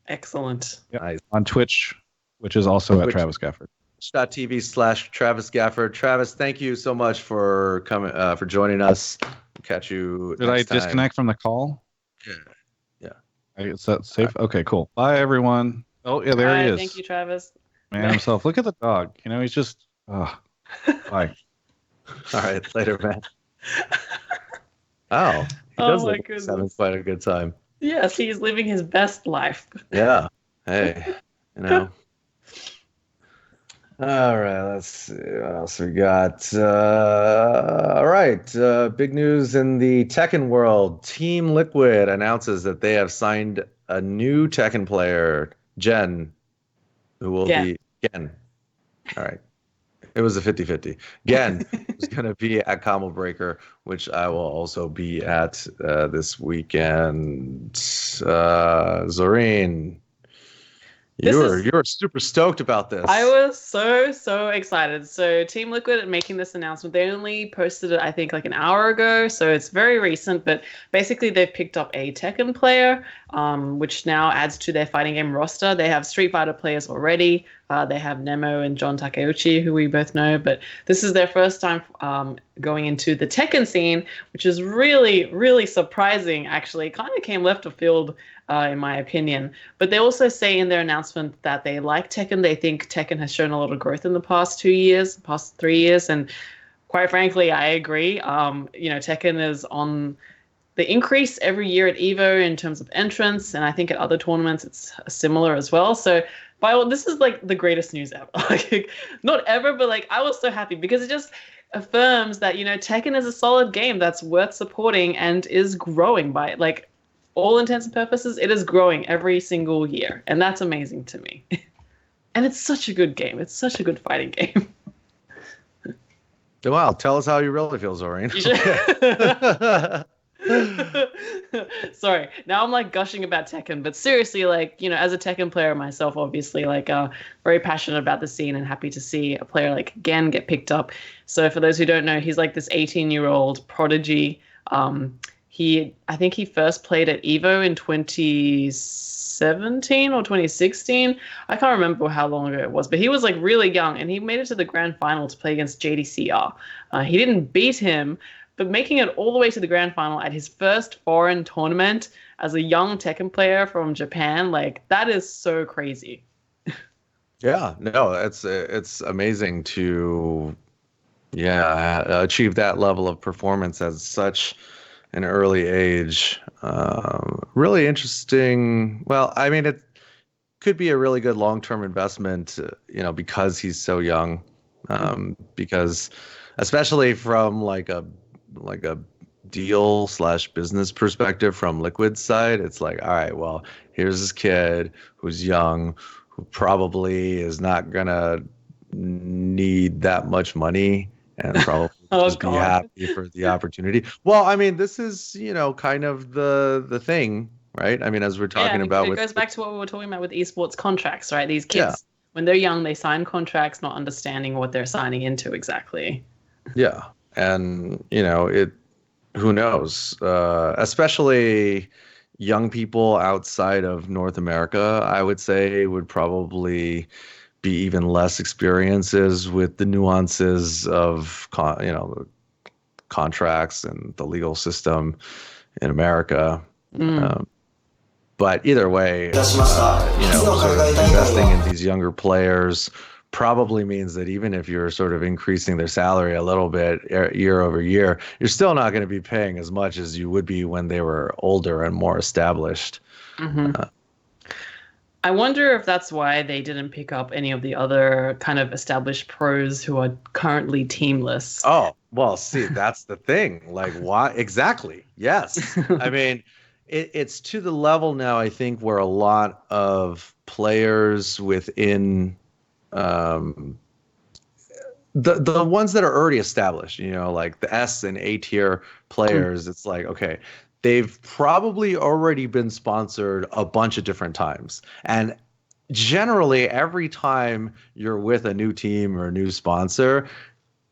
Excellent. Yep. Nice. On Twitch, which is also at Travis Gafford. Twitch.tv/Travis Gafford. Travis, thank you so much for coming, for joining us. Catch you. Did I disconnect from the call? Yeah. Is that safe? Okay, cool. Bye, everyone. Oh, yeah, there he is. Thank you, Travis. Man himself. Look at the dog. You know, he's just. Bye. All right, later, man. Oh, he does look having quite a good time. Yes, he's living his best life. Yeah. Hey, you know. All right, let's see what else we got. All right, big news in the Tekken world. Team Liquid announces that they have signed a new Tekken player, Jen, who will be Gen. All right. It was a 50-50. Gen is going to be at Combo Breaker, which I will also be at this weekend. Zorine, you were super stoked about this. I was so excited. So Team Liquid making this announcement, they only posted it, I think, like an hour ago. So it's very recent, but basically they've picked up a Tekken player, which now adds to their fighting game roster. They have Street Fighter players already. They have Nemo and John Takeuchi, who we both know, but this is their first time going into the Tekken scene, which is really, really surprising, actually. It kind of came left of field, in my opinion. But they also say in their announcement that they like Tekken. They think Tekken has shown a lot of growth in the past 3 years, and quite frankly, I agree. Tekken is on the increase every year at EVO in terms of entrance, and I think at other tournaments it's similar as well. So this is like the greatest news ever. Like, not ever, but like I was so happy because it just affirms that, Tekken is a solid game that's worth supporting and is growing by like all intents and purposes. It is growing every single year, and that's amazing to me. And it's such a good game. It's such a good fighting game. Well, tell us how you really feel, Zorine. Sorry, now I'm like gushing about Tekken, but seriously, like, as a Tekken player myself, obviously, like, very passionate about the scene and happy to see a player like Gen get picked up. So for those who don't know, he's like this 18-year-old prodigy. I think he first played at EVO in 2017 or 2016. I can't remember how long ago it was, but he was like really young, and he made it to the grand final to play against JDCR. He didn't beat him, but making it all the way to the grand final at his first foreign tournament as a young Tekken player from Japan, like, that is so crazy. Yeah, no, it's amazing to achieve that level of performance at such an early age. Really interesting. Well, I mean, it could be a really good long-term investment, because he's so young. Because especially from like a deal/business perspective from Liquid's side, it's like, all right, well, here's this kid who's young, who probably is not gonna need that much money and probably be happy for the opportunity. Well, I mean, this is, kind of the thing, right? I mean, as we're talking I mean, about it with goes back to what we were talking about with esports contracts, right? These kids, Yeah. when they're young, they sign contracts not understanding what they're signing into exactly. Yeah, and who knows? Especially young people outside of North America, I would say, would probably be even less experiences with the nuances of contracts and the legal system in America. But either way, sort of investing in these younger players probably means that even if you're sort of increasing their salary a little bit year over year, you're still not going to be paying as much as you would be when they were older and more established. I wonder if that's why they didn't pick up any of the other kind of established pros who are currently teamless. Oh, well, see, that's the thing. Like, why? Exactly. Yes. I mean, it's to the level now, I think, where a lot of players within the ones that are already established, like the S and A tier players, it's like, okay, they've probably already been sponsored a bunch of different times. And generally, every time you're with a new team or a new sponsor,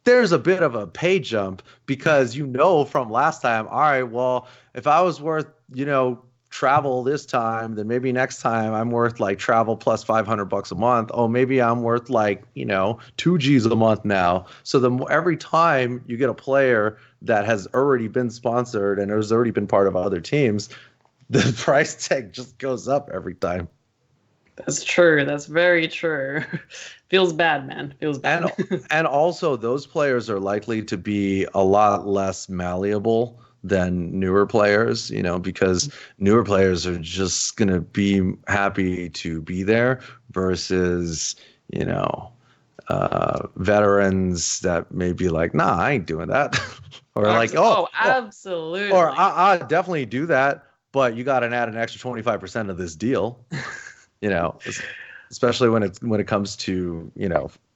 there's a bit of a pay jump because from last time, all right, well, if I was worth, travel this time, then maybe next time I'm worth like travel plus $500 a month. Oh, maybe I'm worth like, 2 Gs a month now. So every time you get a player that has already been sponsored and has already been part of other teams, the price tag just goes up every time. That's true. That's very true. Feels bad, man. Feels bad. And also those players are likely to be a lot less malleable than newer players, because newer players are just going to be happy to be there versus, veterans that may be like, nah, I ain't doing that. Or absolutely. Or I definitely do that, but you got to add an extra 25% of this deal, especially when it comes to,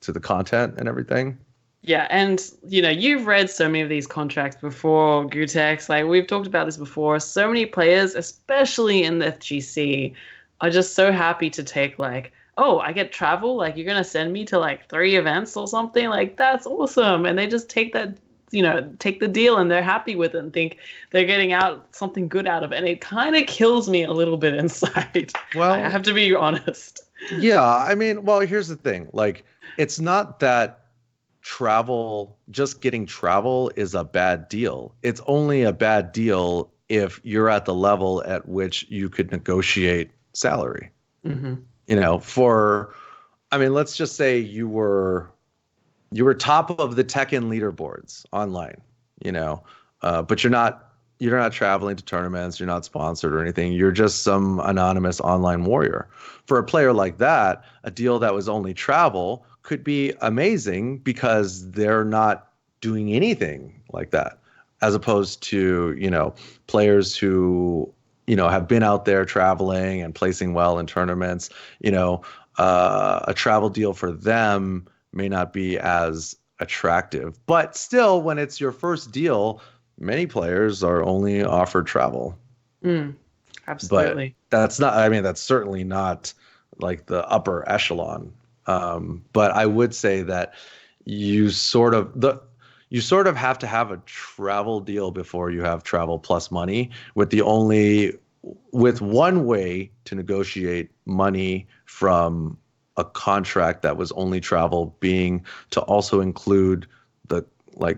to the content and everything. Yeah, and you've read so many of these contracts before, gootecks. Like we've talked about this before. So many players, especially in the FGC, are just so happy to take like, oh, I get travel. Like you're gonna send me to like 3 events or something. Like that's awesome, and they just take that, take the deal, and they're happy with it and think they're getting out something good out of it. And it kind of kills me a little bit inside. Well, I have to be honest. Yeah, I mean, well, here's the thing. Like, it's not that just getting travel is a bad deal. It's only a bad deal if you're at the level at which you could negotiate salary. Let's just say you were top of the Tekken leaderboards online, but you're not traveling to tournaments, you're not sponsored or anything. You're just some anonymous online warrior. For a player like that, a deal that was only travel could be amazing because they're not doing anything like that, as opposed to, players who, have been out there traveling and placing well in tournaments. A travel deal for them may not be as attractive, but still, when it's your first deal, many players are only offered travel. Absolutely. But that's certainly not like the upper echelon. But I would say that you sort of have to have a travel deal before you have travel plus money, with one way to negotiate money from a contract that was only travel being to also include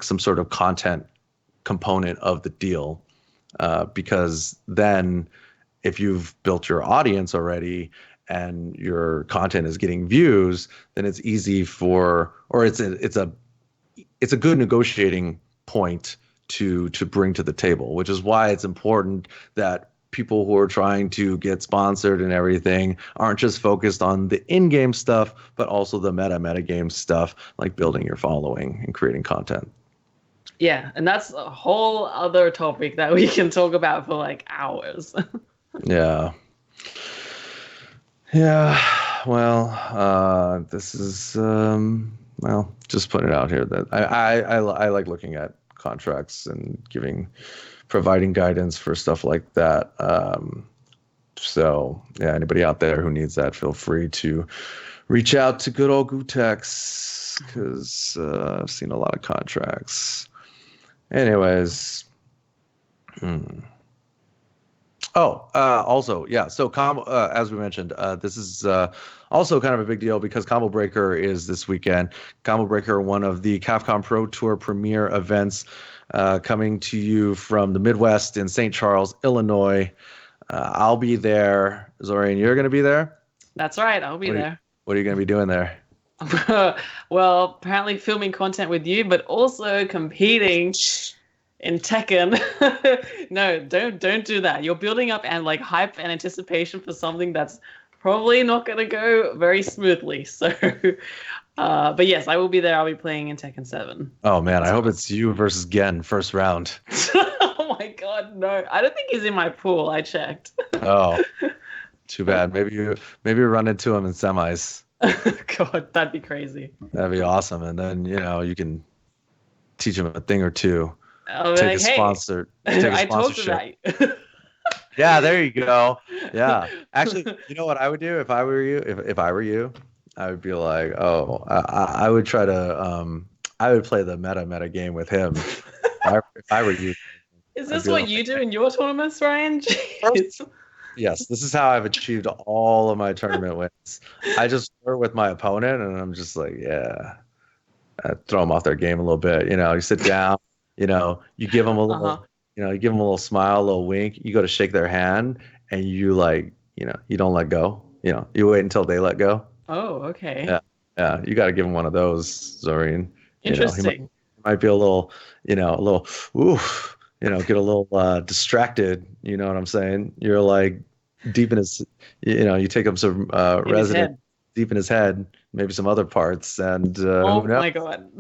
some sort of content component of the deal, because then if you've built your audience already and your content is getting views, then it's easy it's a good negotiating point to bring to the table, which is why it's important that people who are trying to get sponsored and everything aren't just focused on the in-game stuff, but also the meta-game stuff, like building your following and creating content. Yeah, and that's a whole other topic that we can talk about for like hours. Yeah. Well, this is just putting it out here that I like looking at contracts and providing guidance for stuff like that. So yeah, anybody out there who needs that, feel free to reach out to good old gootecks, because I've seen a lot of contracts. Anyways. Also, yeah. So, as we mentioned, this is also kind of a big deal because Combo Breaker is this weekend. Combo Breaker, one of the Capcom Pro Tour premier events, coming to you from the Midwest in St. Charles, Illinois. I'll be there. Zorine, you're going to be there? That's right. I'll be there. What are you going to be doing there? Well, apparently filming content with you, but also competing in Tekken. No, don't do that. You're building up and like hype and anticipation for something that's probably not going to go very smoothly. So, but yes, I will be there. I'll be playing in Tekken 7. Oh man, I hope it's you versus Gen first round. Oh my god, no! I don't think he's in my pool. I checked. Oh, too bad. Maybe you run into him in semis. God, that'd be crazy. That'd be awesome, and then you can teach him a thing or two. I'll be Take like, a hey, sponsor. Take a I talked sponsorship. about you. Yeah, there you go. Yeah, actually, you know what I would do if I were you? If I were you, I would be like, oh, I would try to I would play the meta game with him. If I were you. Is this what you do in your tournaments, Ryan? Jeez. Yes, this is how I've achieved all of my tournament wins. I just flirt with my opponent, and I'm just like, yeah, I throw them off their game a little bit. You sit down. You give them a little, you give them a little smile, a little wink. You go to shake their hand, and you you don't let go. You wait until they let go. Oh, okay. Yeah. You got to give him one of those, Zorine. Interesting. He might be a little, oof. Get a little distracted. You know what I'm saying? You're like deep in his, you take up some resident deep in his head, maybe some other parts, and oh my god.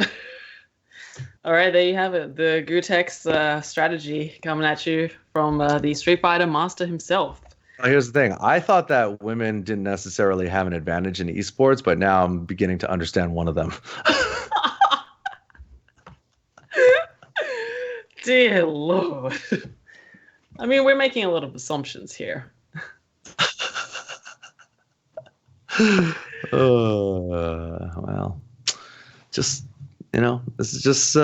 All right, there you have it. The gootecks strategy coming at you from the Street Fighter master himself. Here's the thing. I thought that women didn't necessarily have an advantage in esports, but now I'm beginning to understand one of them. Dear Lord. I mean, we're making a lot of assumptions here. Well, just, this is just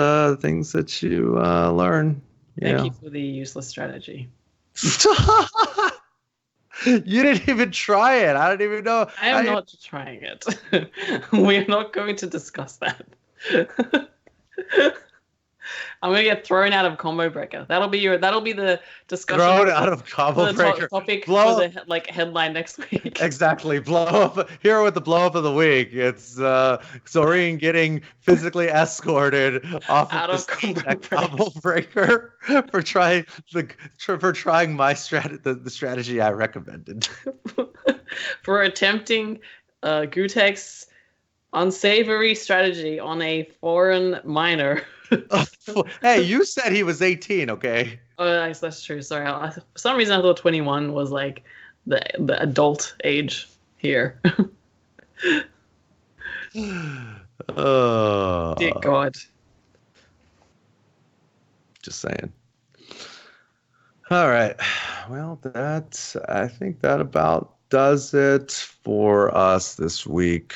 things that you learn. Thank you for the useless strategy. You didn't even try it. I don't even know. I am not trying it. We're not going to discuss that. I'm gonna get thrown out of Combo Breaker. That'll be the discussion. Thrown out of Combo Breaker. Topic for the headline next week. Exactly. Blow up here with the blow up of the week. It's Zorine getting physically escorted off of Combo Breaker for trying my the strategy I recommended. For attempting Gootecks' unsavory strategy on a foreign minor. Hey, you said he was 18, okay? Oh, that's true. Sorry. For some reason, I thought 21 was like the adult age here. Dear God. Just saying. All right. Well, I think that about does it for us this week.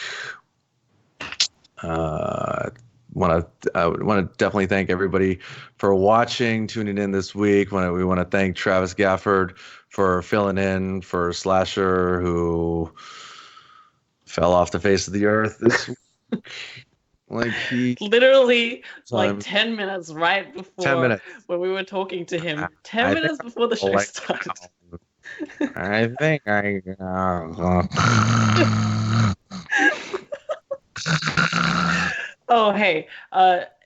I want to definitely thank everybody for watching, tuning in this week. We want to thank Travis Gafford for filling in for Slasher, who fell off the face of the earth this week. Like he literally 10 minutes right before 10 minutes. when we were talking to him. 10 minutes before the show started. I think Oh, hey,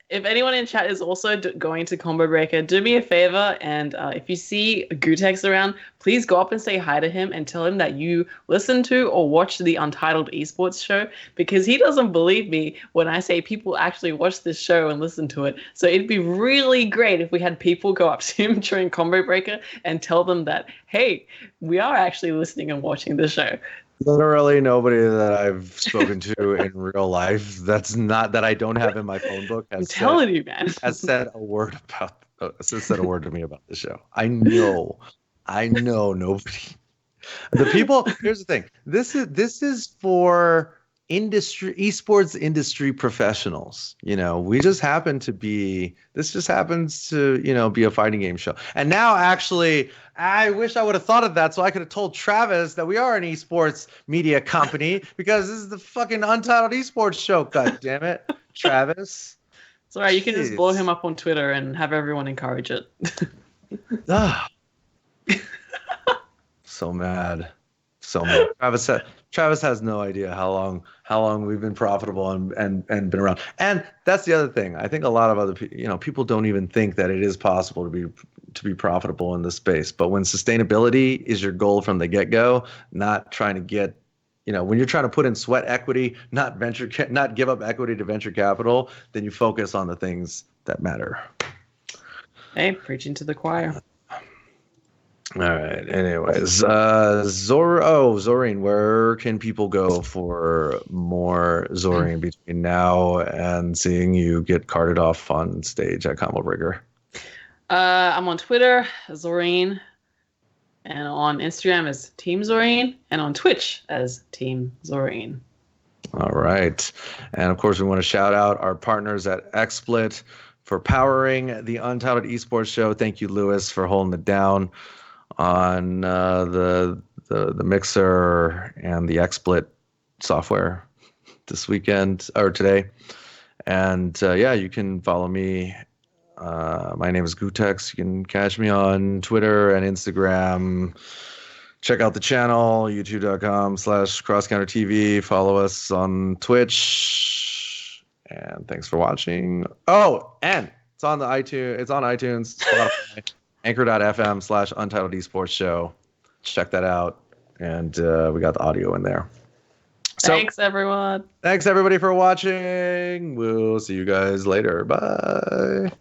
if anyone in chat is also going to Combo Breaker, do me a favor, and if you see Gootecks around, please go up and say hi to him and tell him that you listen to or watch the Untitled Esports Show, because he doesn't believe me when I say people actually watch this show and listen to it. So it'd be really great if we had people go up to him during Combo Breaker and tell them that, hey, we are actually listening and watching the show. Literally nobody that I've spoken to in real life that's not that I don't have in my phone book has said a word to me about the show. I know nobody. The people. Here's the thing. This is for esports industry professionals. We just happen to be. This just happens to be a fighting game show. And now, actually, I wish I would have thought of that so I could have told Travis that we are an esports media company because this is the fucking Untitled Esports Show. God damn it, Travis. It's all right. You can just blow him up on Twitter and have everyone encourage it. So mad. Travis has no idea how long we've been profitable and been around. And that's the other thing. I think a lot of other people don't even think that it is possible to be profitable in this space. But when sustainability is your goal from the get-go, not trying to get when you're trying to put in sweat equity, not give up equity to venture capital, then you focus on the things that matter. Hey, preaching to the choir. All right. Anyways, Zorine, where can people go for more Zorine between now and seeing you get carted off on stage at Combo Breaker? I'm on Twitter, Zorine, and on Instagram as Team Zorine, and on Twitch as Team Zorine. All right. And of course, we want to shout out our partners at XSplit for powering the Untitled Esports Show. Thank you, Lewis, for holding it down on the mixer and the XSplit software this weekend or today. And you can follow me. My name is gootecks. You can catch me on Twitter and Instagram. Check out the channel, youtube.com/crosscountertv. Follow us on Twitch. And thanks for watching. Oh, and it's on iTunes, Spotify. Anchor.fm/Untitled Esports Show. Check that out. And we got the audio in there. Thanks, everyone. Thanks, everybody, for watching. We'll see you guys later. Bye.